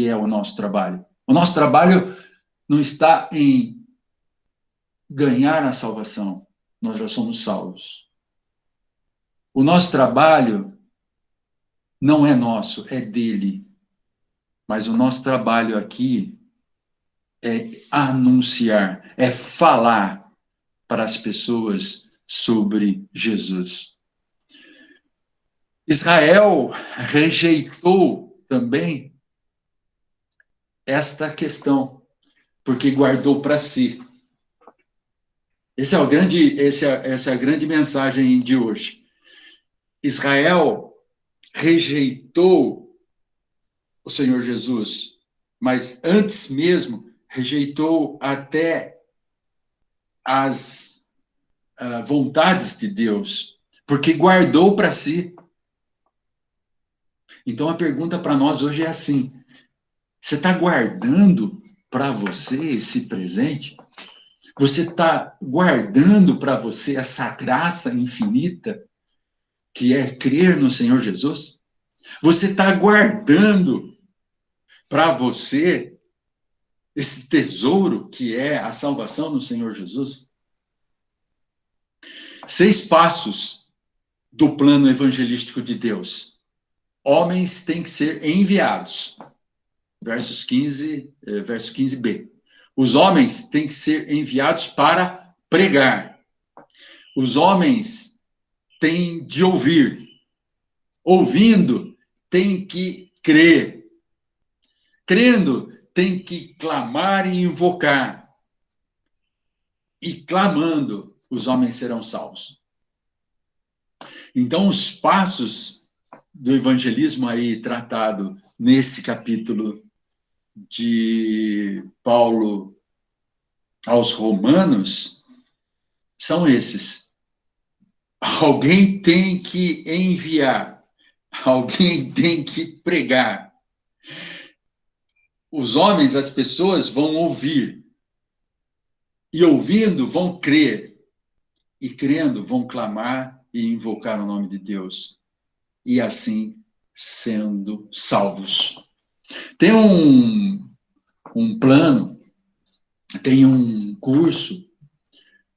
é o nosso trabalho. O nosso trabalho não está em ganhar a salvação. Nós já somos salvos. O nosso trabalho não é nosso, é dele. Mas o nosso trabalho aqui é anunciar, é falar para as pessoas sobre Jesus. Israel rejeitou também esta questão, porque guardou para si. Essa é a grande mensagem de hoje. Israel rejeitou o Senhor Jesus, mas antes mesmo rejeitou até as vontades de Deus, porque guardou para si. Então, a pergunta para nós hoje é assim: você está guardando para você esse presente? Você está guardando para você essa graça infinita que é crer no Senhor Jesus? Você está guardando para você esse tesouro que é a salvação no Senhor Jesus? 6 passos do plano evangelístico de Deus. Homens têm que ser enviados. Verso 15b. Os homens têm que ser enviados para pregar. Os homens têm de ouvir. Ouvindo, têm que crer. Crendo, têm que clamar e invocar. E clamando, os homens serão salvos. Então, os passos do evangelismo aí tratado nesse capítulo de Paulo aos Romanos são esses. Alguém tem que enviar, alguém tem que pregar. Os homens, as pessoas vão ouvir, e ouvindo vão crer, e crendo vão clamar e invocar o nome de Deus, e assim sendo salvos. Tem um plano, tem um curso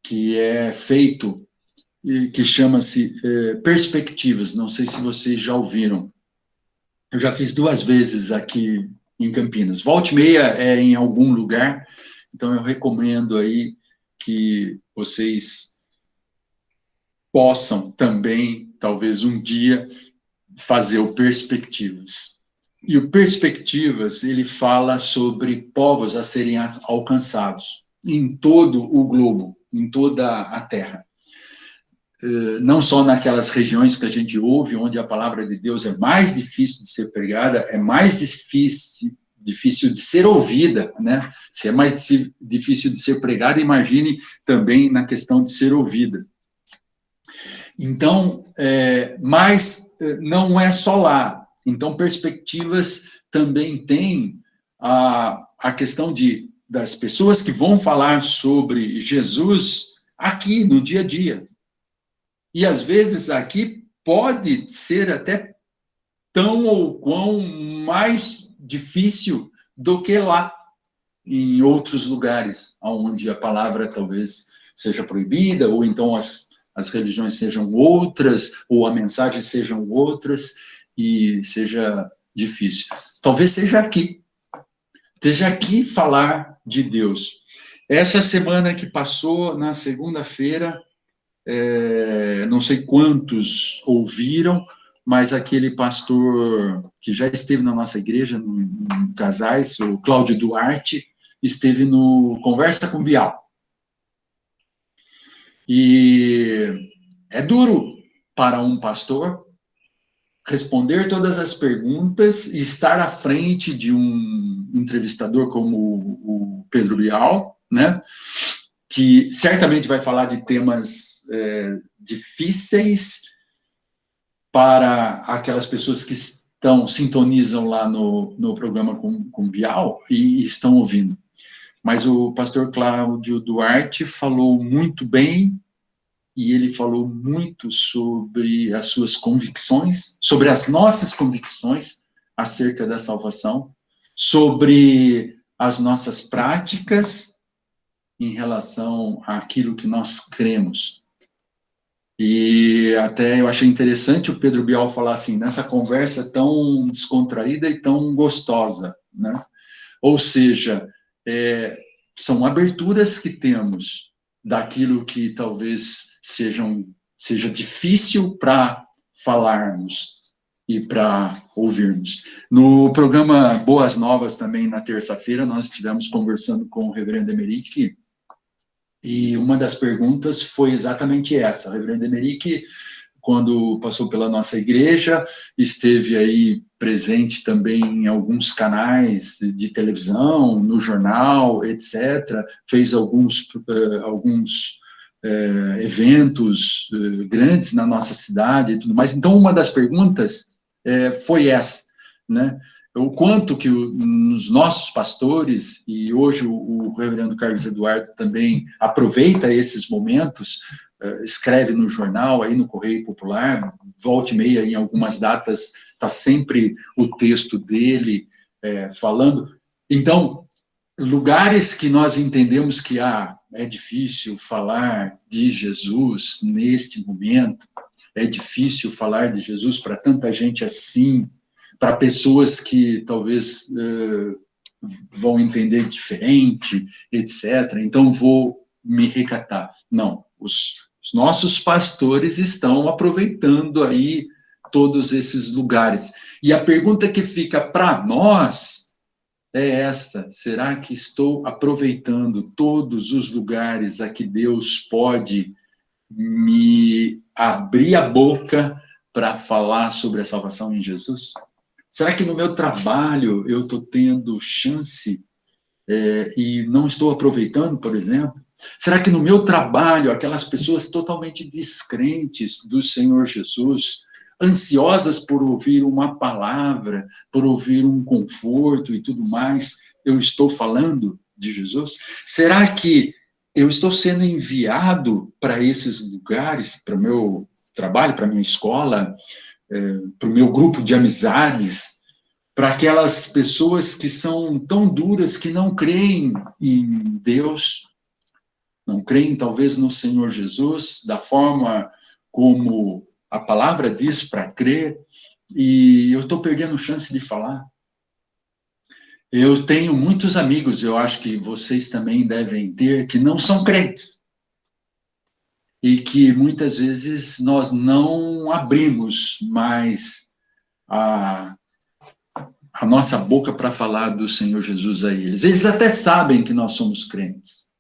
que é feito, que chama-se Perspectivas. Não sei se vocês já ouviram. Eu já fiz 2 vezes aqui em Campinas. Volta e meia é em algum lugar, então eu recomendo aí que vocês possam também, talvez um dia, fazer o Perspectivas. E o Perspectivas, ele fala sobre povos a serem alcançados em todo o globo, em toda a Terra. Não só naquelas regiões que a gente ouve, onde a palavra de Deus é mais difícil de ser pregada, é mais difícil de ser ouvida, né? Se é mais difícil de ser pregada, imagine também na questão de ser ouvida. Então, mas não é só lá. Então, Perspectivas também tem a questão das pessoas que vão falar sobre Jesus aqui, no dia a dia. E, às vezes, aqui pode ser até tão ou quão mais difícil do que lá, em outros lugares, onde a palavra talvez seja proibida, ou então as religiões sejam outras, ou a mensagem sejam outras, e seja difícil. Talvez seja aqui. Esteja aqui falar de Deus. Essa semana que passou, na segunda-feira, não sei quantos ouviram, mas aquele pastor que já esteve na nossa igreja, no Casais, o Cláudio Duarte, esteve no Conversa com Bial. E é duro para um pastor responder todas as perguntas e estar à frente de um entrevistador como o Pedro Bial, né? Que certamente vai falar de temas difíceis para aquelas pessoas que sintonizam lá no programa com Bial e estão ouvindo. Mas o pastor Cláudio Duarte falou muito bem, e ele falou muito sobre as suas convicções, sobre as nossas convicções acerca da salvação, sobre as nossas práticas em relação àquilo que nós cremos. E até eu achei interessante o Pedro Bial falar assim, nessa conversa tão descontraída e tão gostosa, né? Ou seja, são aberturas que temos daquilo que talvez seja difícil para falarmos e para ouvirmos. No programa Boas Novas, também na terça-feira, nós estivemos conversando com o reverendo Emerick, e uma das perguntas foi exatamente essa. O reverendo Emerick, quando passou pela nossa igreja, esteve aí presente também em alguns canais de televisão, no jornal, etc. Fez alguns eventos grandes na nossa cidade e tudo mais. Então, uma das perguntas foi essa, né? O quanto que os nossos pastores, e hoje o reverendo Carlos Eduardo também aproveita esses momentos, escreve no jornal, aí no Correio Popular, volta e meia, em algumas datas, está sempre o texto dele falando. Então, lugares que nós entendemos que é difícil falar de Jesus neste momento, é difícil falar de Jesus para tanta gente assim, para pessoas que talvez vão entender diferente, etc. Então, vou me recatar. Não, os nossos pastores estão aproveitando aí todos esses lugares. E a pergunta que fica para nós é esta: será que estou aproveitando todos os lugares a que Deus pode me abrir a boca para falar sobre a salvação em Jesus? Será que no meu trabalho eu estou tendo chance e não estou aproveitando, por exemplo? Será que no meu trabalho, aquelas pessoas totalmente descrentes do Senhor Jesus, ansiosas por ouvir uma palavra, por ouvir um conforto e tudo mais, eu estou falando de Jesus? Será que eu estou sendo enviado para esses lugares, para o meu trabalho, para a minha escola, para o meu grupo de amizades, para aquelas pessoas que são tão duras, que não creem em Deus, não creem talvez no Senhor Jesus, da forma como a palavra diz para crer, e eu estou perdendo chance de falar? Eu tenho muitos amigos, eu acho que vocês também devem ter, que não são crentes. E que muitas vezes nós não abrimos mais a nossa boca para falar do Senhor Jesus a eles. Eles até sabem que nós somos crentes,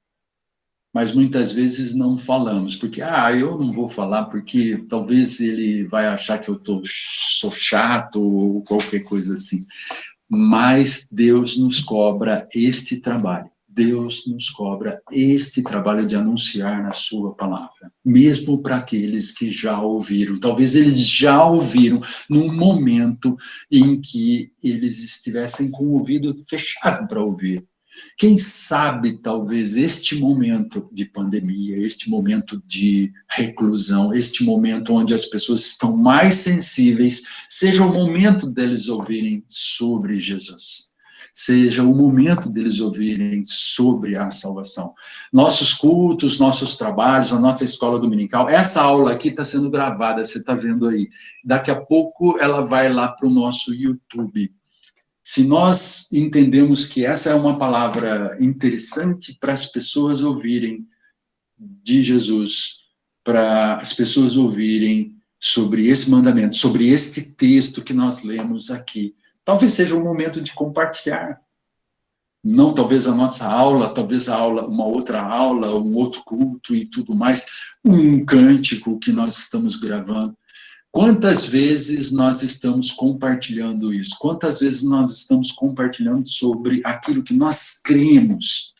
mas muitas vezes não falamos, porque, eu não vou falar porque talvez ele vai achar que eu sou chato ou qualquer coisa assim. Mas Deus nos cobra este trabalho. Deus nos cobra este trabalho de anunciar a sua palavra, mesmo para aqueles que já ouviram. Talvez eles já ouviram num momento em que eles estivessem com o ouvido fechado para ouvir. Quem sabe, talvez, este momento de pandemia, este momento de reclusão, este momento onde as pessoas estão mais sensíveis, seja o momento deles ouvirem sobre Jesus. Seja o momento deles ouvirem sobre a salvação. Nossos cultos, nossos trabalhos, a nossa escola dominical, essa aula aqui está sendo gravada, você está vendo aí. Daqui a pouco ela vai lá para o nosso YouTube. Se nós entendemos que essa é uma palavra interessante para as pessoas ouvirem de Jesus, para as pessoas ouvirem sobre esse mandamento, sobre este texto que nós lemos aqui, talvez seja um momento de compartilhar. Não talvez a nossa aula, talvez uma outra aula, um outro culto e tudo mais, um cântico que nós estamos gravando. Quantas vezes nós estamos compartilhando isso? Quantas vezes nós estamos compartilhando sobre aquilo que nós cremos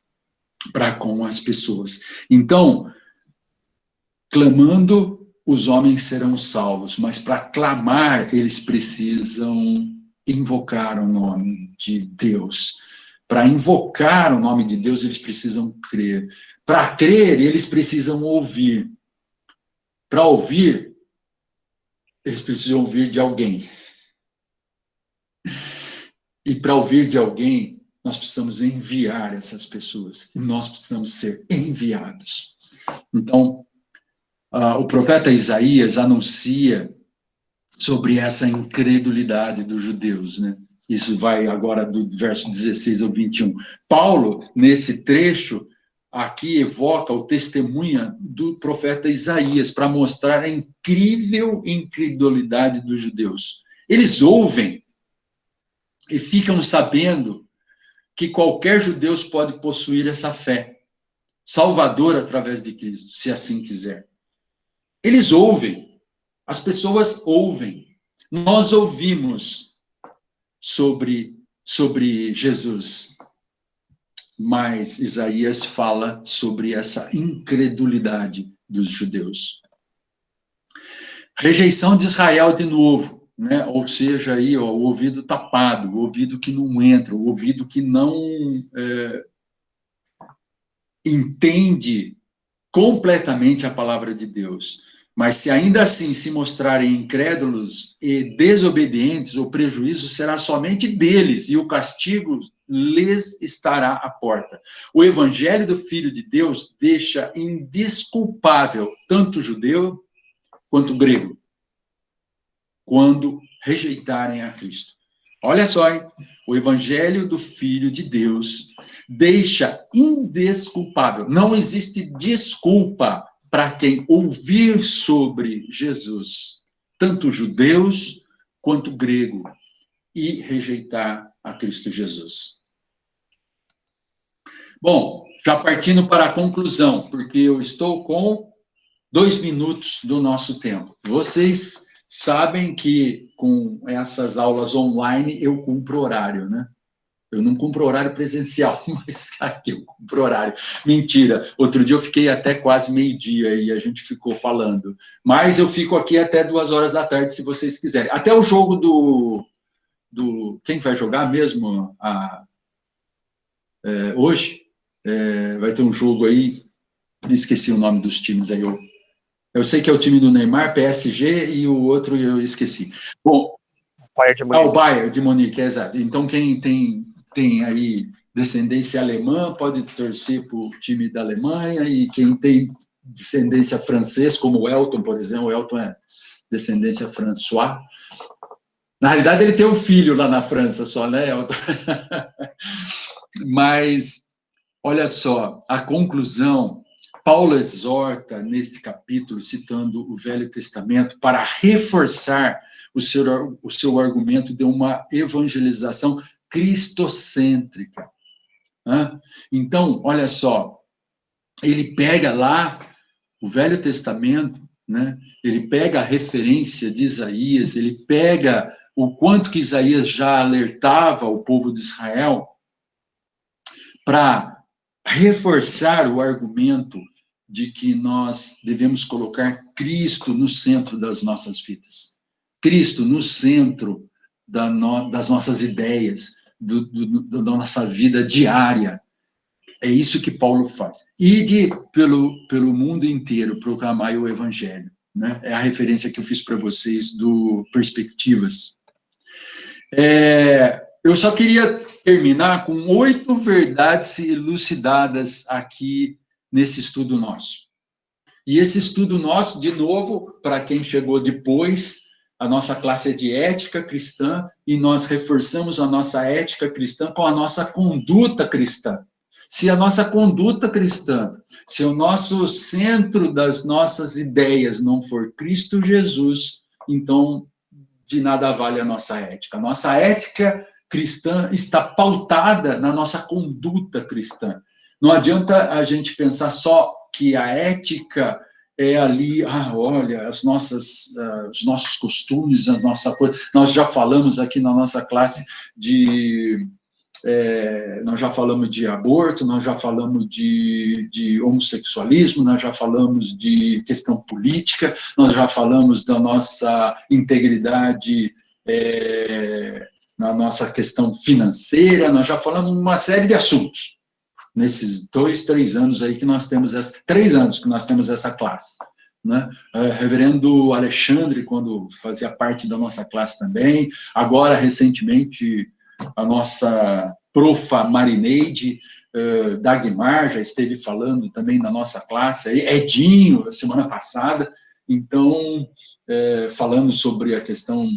para com as pessoas? Então, clamando, os homens serão salvos, mas para clamar, eles precisam invocar o nome de Deus. Para invocar o nome de Deus, eles precisam crer. Para crer, eles precisam ouvir. Para ouvir, eles precisam ouvir de alguém. E para ouvir de alguém, nós precisamos enviar essas pessoas. E nós precisamos ser enviados. Então, o profeta Isaías anuncia sobre essa incredulidade dos judeus, né? Isso vai agora do verso 16 ao 21. Paulo, nesse trecho, aqui evoca o testemunho do profeta Isaías para mostrar a incrível incredulidade dos judeus. Eles ouvem e ficam sabendo que qualquer judeu pode possuir essa fé salvadora através de Cristo, se assim quiser. Eles ouvem, as pessoas ouvem. Nós ouvimos sobre Jesus. Mas Isaías fala sobre essa incredulidade dos judeus. Rejeição de Israel de novo. né? Ou seja, aí, ó, o ouvido tapado, o ouvido que não entra, o ouvido que não entende completamente a palavra de Deus. Mas se ainda assim se mostrarem incrédulos e desobedientes, o prejuízo será somente deles e o castigo lhes estará à porta. O evangelho do Filho de Deus deixa indesculpável tanto o judeu quanto o grego, quando rejeitarem a Cristo. Olha só, hein? O evangelho do Filho de Deus deixa indesculpável. Não existe desculpa para quem ouvir sobre Jesus, tanto judeus quanto grego, e rejeitar a Cristo Jesus. Bom, já partindo para a conclusão, porque eu estou com 2 minutos do nosso tempo. Vocês sabem que com essas aulas online eu cumpro horário, né? Eu não cumpro horário presencial, mas aqui eu cumpro horário. Mentira, outro dia eu fiquei até quase meio-dia e a gente ficou falando. Mas eu fico aqui até 2 horas da tarde, se vocês quiserem. Até o jogo do quem vai jogar mesmo hoje? Vai ter um jogo aí, esqueci o nome dos times aí. Eu sei que é o time do Neymar, PSG, e o outro eu esqueci. Bom, o Bayern de Munique, exato. Então, quem tem aí descendência alemã pode torcer para o time da Alemanha, e quem tem descendência francesa, como o Elton, por exemplo, o Elton é descendência François. Na realidade, ele tem um filho lá na França só, né, Elton? Mas, olha só, a conclusão, Paulo exorta neste capítulo, citando o Velho Testamento, para reforçar o seu argumento de uma evangelização cristocêntrica. Então, olha só, ele pega lá o Velho Testamento, né? Ele pega a referência de Isaías, ele pega o quanto que Isaías já alertava o povo de Israel para reforçar o argumento de que nós devemos colocar Cristo no centro das nossas vidas. Cristo no centro das nossas ideias, da nossa vida diária. É isso que Paulo faz. Ide pelo mundo inteiro proclamar o evangelho. Né? É a referência que eu fiz para vocês do Perspectivas. Eu só queria terminar com 8 verdades elucidadas aqui nesse estudo nosso. E esse estudo nosso, de novo, para quem chegou depois, a nossa classe é de ética cristã, e nós reforçamos a nossa ética cristã com a nossa conduta cristã. Se a nossa conduta cristã, se o nosso centro das nossas ideias não for Cristo Jesus, então de nada vale a nossa ética. A nossa ética cristã está pautada na nossa conduta cristã. Não adianta a gente pensar só que a ética é ali, olha, os nossos costumes, a nossa coisa. Nós já falamos aqui na nossa classe nós já falamos de aborto, nós já falamos de homossexualismo, nós já falamos de questão política, nós já falamos da nossa integridade na nossa questão financeira, nós já falamos uma série de assuntos nesses 2, 3 anos aí que nós temos 3 anos que nós temos essa classe. Né? Reverendo Alexandre, quando fazia parte da nossa classe também, agora, recentemente, a nossa profa Marineide, Dagmar, já esteve falando também na nossa classe, Edinho, semana passada, então, falando sobre a questão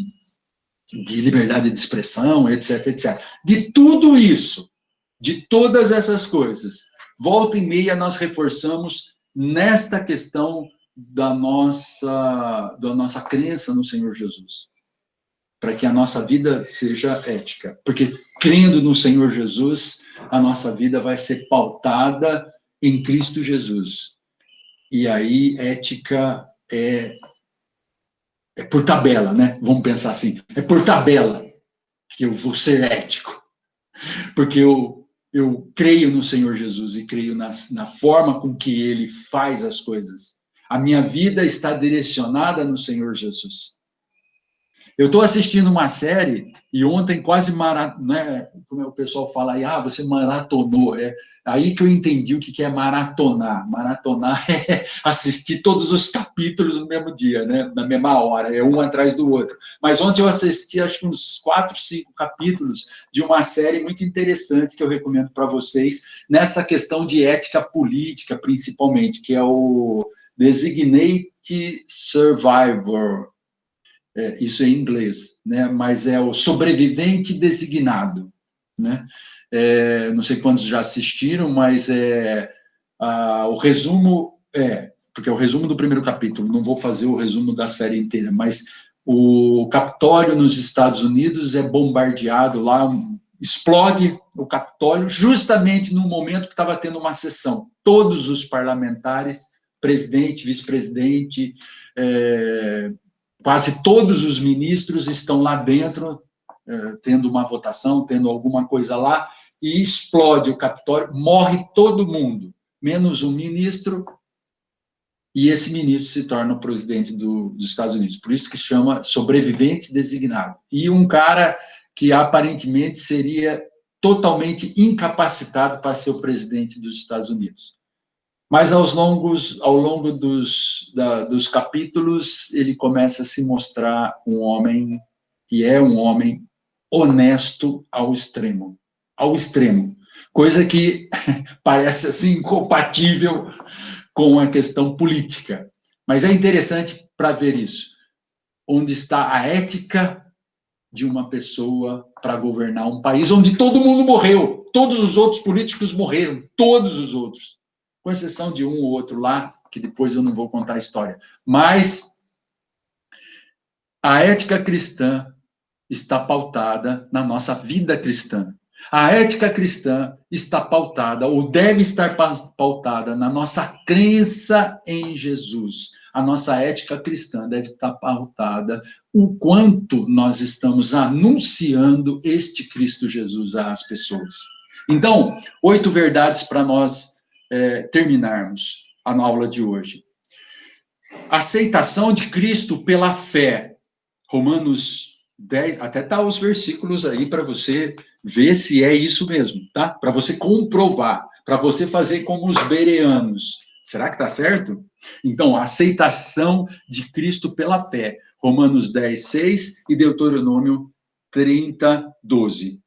de liberdade de expressão, etc, etc. De tudo isso, de todas essas coisas, volta e meia nós reforçamos nesta questão da nossa crença no Senhor Jesus, para que a nossa vida seja ética, porque crendo no Senhor Jesus, a nossa vida vai ser pautada em Cristo Jesus, e aí ética é por tabela, né? Vamos pensar assim, é por tabela que eu vou ser ético, porque eu creio no Senhor Jesus e creio na forma com que Ele faz as coisas. A minha vida está direcionada no Senhor Jesus. Eu estou assistindo uma série e ontem quase né, como o pessoal fala aí, você maratonou. É aí que eu entendi o que é maratonar. Maratonar é assistir todos os capítulos no mesmo dia, né, na mesma hora, é um atrás do outro. Mas ontem eu assisti, acho que uns 4, 5 capítulos de uma série muito interessante que eu recomendo para vocês, nessa questão de ética política, principalmente, que é o Designated Survivor. Isso é em inglês, né? Mas é o sobrevivente designado, né? Não sei quantos já assistiram, mas o resumo porque é o resumo do primeiro capítulo, não vou fazer o resumo da série inteira, mas o Capitólio nos Estados Unidos é bombardeado lá, explode o Capitólio justamente no momento que estava tendo uma sessão. Todos os parlamentares, presidente, vice-presidente, quase todos os ministros estão lá dentro, tendo uma votação, tendo alguma coisa lá, e explode o Capitólio, morre todo mundo, menos um ministro, e esse ministro se torna o presidente dos Estados Unidos. Por isso que se chama sobrevivente designado. E um cara que aparentemente seria totalmente incapacitado para ser o presidente dos Estados Unidos. Mas ao longo dos capítulos, ele começa a se mostrar um homem, e é um homem honesto ao extremo, coisa que parece assim incompatível com a questão política. Mas é interessante para ver isso, onde está a ética de uma pessoa para governar um país onde todo mundo morreu, todos os outros políticos morreram, todos os outros, com exceção de um ou outro lá, que depois eu não vou contar a história. Mas a ética cristã está pautada na nossa vida cristã. A ética cristã está pautada, ou deve estar pautada, na nossa crença em Jesus. A nossa ética cristã deve estar pautada o quanto nós estamos anunciando este Cristo Jesus às pessoas. Então, 8 verdades para nós terminarmos a aula de hoje. Aceitação de Cristo pela fé. Romanos 10, até tá os versículos aí para você ver se é isso mesmo, tá? Para você comprovar, para você fazer como os bereanos. Será que tá certo? Então, aceitação de Cristo pela fé. Romanos 10, 6 e Deuteronômio 30, 12.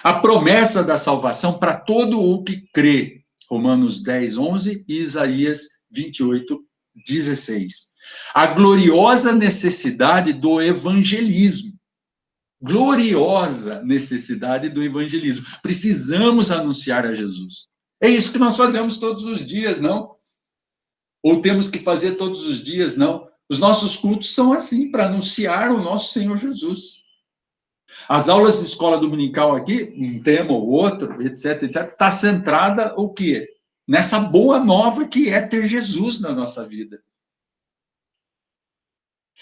A promessa da salvação para todo o que crê. Romanos 10, 11 e Isaías 28, 16. A gloriosa necessidade do evangelismo. Gloriosa necessidade do evangelismo. Precisamos anunciar a Jesus. É isso que nós fazemos todos os dias, não? Ou temos que fazer todos os dias, não? Os nossos cultos são assim, para anunciar o nosso Senhor Jesus. As aulas de escola dominical aqui, um tema ou outro, etc, está centrada o quê? Nessa boa nova que é ter Jesus na nossa vida.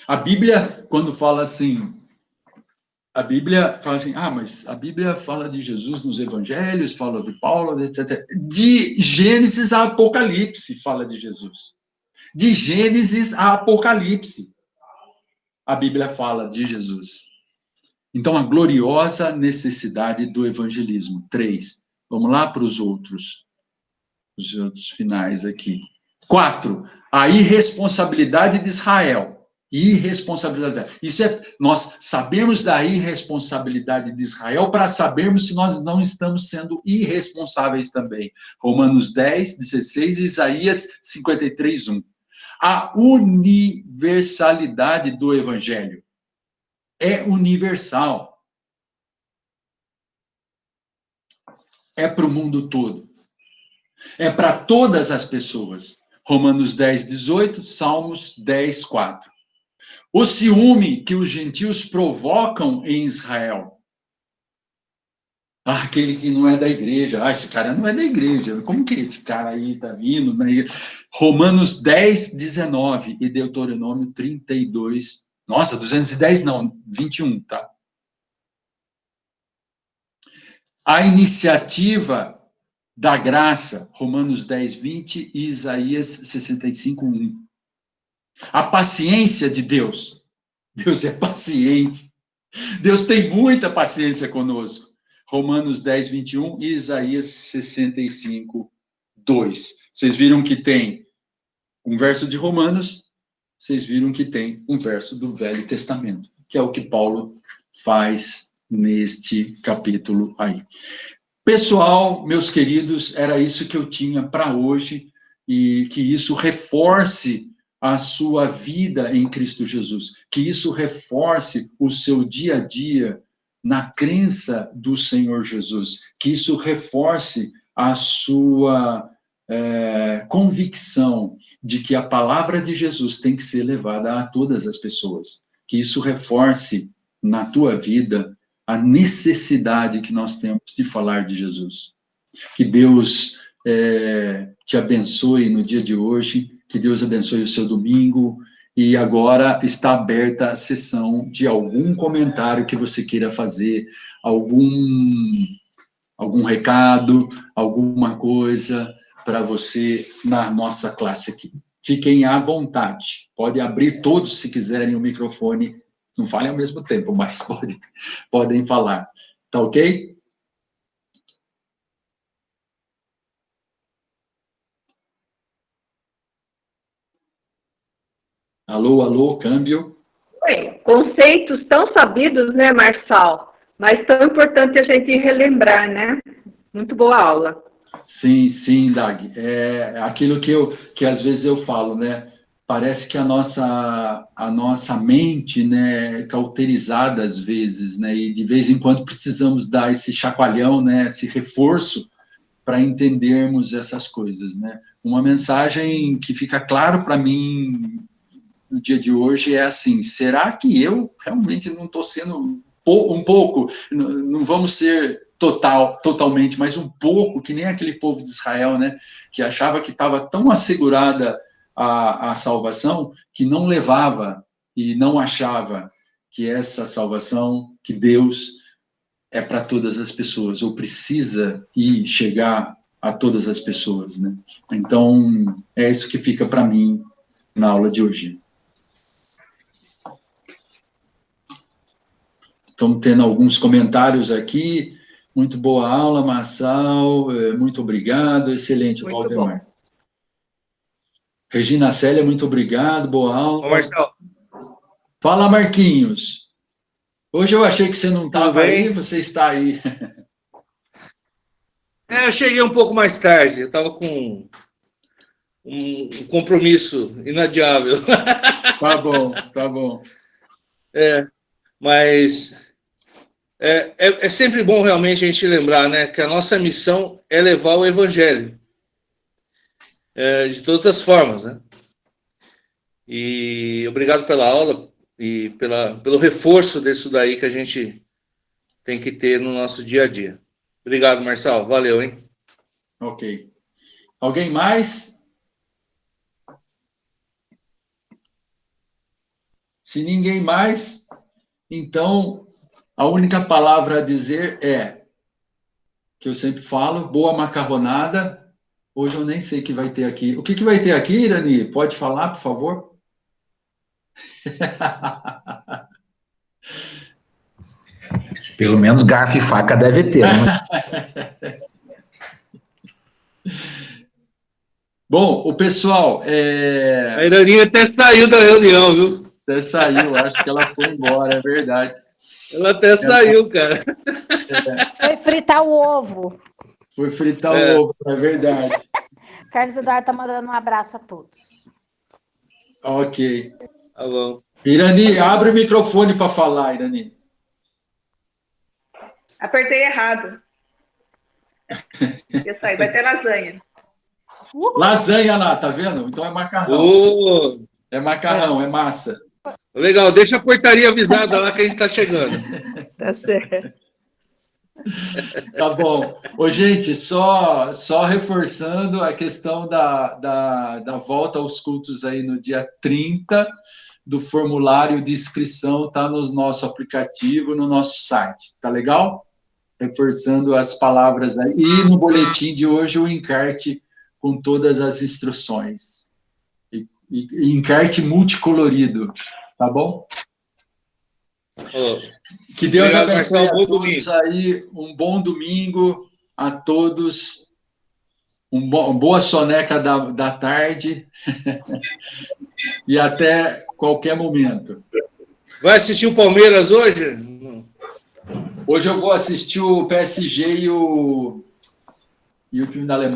A Bíblia, quando fala assim, mas a Bíblia fala de Jesus nos evangelhos, fala de Paulo, etc. De Gênesis a Apocalipse fala de Jesus. De Gênesis a Apocalipse, a Bíblia fala de Jesus. Então, a gloriosa necessidade do evangelismo. 3. Vamos lá para os outros finais aqui. 4. A irresponsabilidade de Israel. Irresponsabilidade. Nós sabemos da irresponsabilidade de Israel para sabermos se nós não estamos sendo irresponsáveis também. Romanos 10, 16 e Isaías 53, 1. A universalidade do evangelho. É universal. É para o mundo todo. É para todas as pessoas. Romanos 10, 18, Salmos 10, 4. O ciúme que os gentios provocam em Israel. Aquele que não é da igreja. Esse cara não é da igreja. Como que esse cara aí está vindo? Romanos 10, 19 e Deuteronômio 32. Nossa, 210 não, 21, tá? A iniciativa da graça, Romanos 10, 20 e Isaías 65, 1. A paciência de Deus. Deus é paciente. Deus tem muita paciência conosco. Romanos 10, 21 e Isaías 65, 2. Vocês viram que tem um verso de Romanos, vocês viram que tem um verso do Velho Testamento, que é o que Paulo faz neste capítulo aí. Pessoal, meus queridos, era isso que eu tinha para hoje, e que isso reforce a sua vida em Cristo Jesus, que isso reforce o seu dia a dia na crença do Senhor Jesus, que isso reforce a sua convicção de que a palavra de Jesus tem que ser levada a todas as pessoas, que isso reforce na tua vida a necessidade que nós temos de falar de Jesus. Que Deus te abençoe no dia de hoje, que Deus abençoe o seu domingo, e agora está aberta a sessão de algum comentário que você queira fazer, algum recado, alguma coisa para você na nossa classe aqui. Fiquem à vontade, pode abrir todos, se quiserem, o microfone, não falem ao mesmo tempo, mas podem falar, tá ok? Alô, alô, câmbio. Oi, conceitos tão sabidos, né, Marçal? Mas tão importante a gente relembrar, né? Muito boa aula. Sim, sim, Dag. É aquilo que às vezes eu falo, né? Parece que a nossa mente, né, é cauterizada às vezes, né? E de vez em quando precisamos dar esse chacoalhão, né, esse reforço para entendermos essas coisas, né? Uma mensagem que fica claro para mim no dia de hoje é assim: será que eu realmente não estou sendo um pouco, não vamos ser totalmente, mas um pouco, que nem aquele povo de Israel, né, que achava que estava tão assegurada a salvação, que não levava e não achava que essa salvação, que Deus é para todas as pessoas, ou precisa ir chegar a todas as pessoas, né? Então, é isso que fica para mim na aula de hoje. Estamos tendo alguns comentários aqui. Muito boa aula, Marçal. Muito obrigado. Excelente, muito Valdemar. Bom. Regina Célia, muito obrigado. Boa aula. Ô, Marçal. Fala, Marquinhos. Hoje eu achei que você não estava aí, você está aí. Eu cheguei um pouco mais tarde. Eu estava com um compromisso inadiável. Tá bom, tá bom. Mas é sempre bom realmente a gente lembrar, né, que a nossa missão é levar o evangelho de todas as formas, né? E obrigado pela aula e pelo reforço disso daí que a gente tem que ter no nosso dia a dia. Obrigado, Marçal. Valeu, hein? Ok. Alguém mais? Se ninguém mais, então a única palavra a dizer é, que eu sempre falo, boa macarronada. Hoje eu nem sei o que vai ter aqui. O que vai ter aqui, Irani? Pode falar, por favor? Pelo menos garfo e faca deve ter, né? Bom, o pessoal... A Irani até saiu da reunião, viu? Até saiu, acho que ela foi embora, é verdade. Ela até saiu, cara. Foi fritar o ovo. Foi fritar o ovo, é verdade. Carlos Eduardo está mandando um abraço a todos. Ok. Tá bom. Irani, abre o microfone para falar, Irani. Apertei errado. Isso aí, vai ter lasanha. Lasanha lá, tá vendo? Então é macarrão. É macarrão, é massa. Legal, deixa a portaria avisada lá que a gente tá chegando. Tá certo. Tá bom. Ô, gente, só reforçando a questão da volta aos cultos aí no dia 30, do formulário de inscrição, tá no nosso aplicativo, no nosso site. Tá legal? Reforçando as palavras aí. E no boletim de hoje, o encarte com todas as instruções. E encarte multicolorido. Tá bom? Que Deus Obrigado, abençoe Marcelo. a Bom todos domingo. aí. Um bom domingo a todos. Boa soneca da tarde. E até qualquer momento. Vai assistir o Palmeiras hoje? Hoje eu vou assistir o PSG e o time da Alemanha.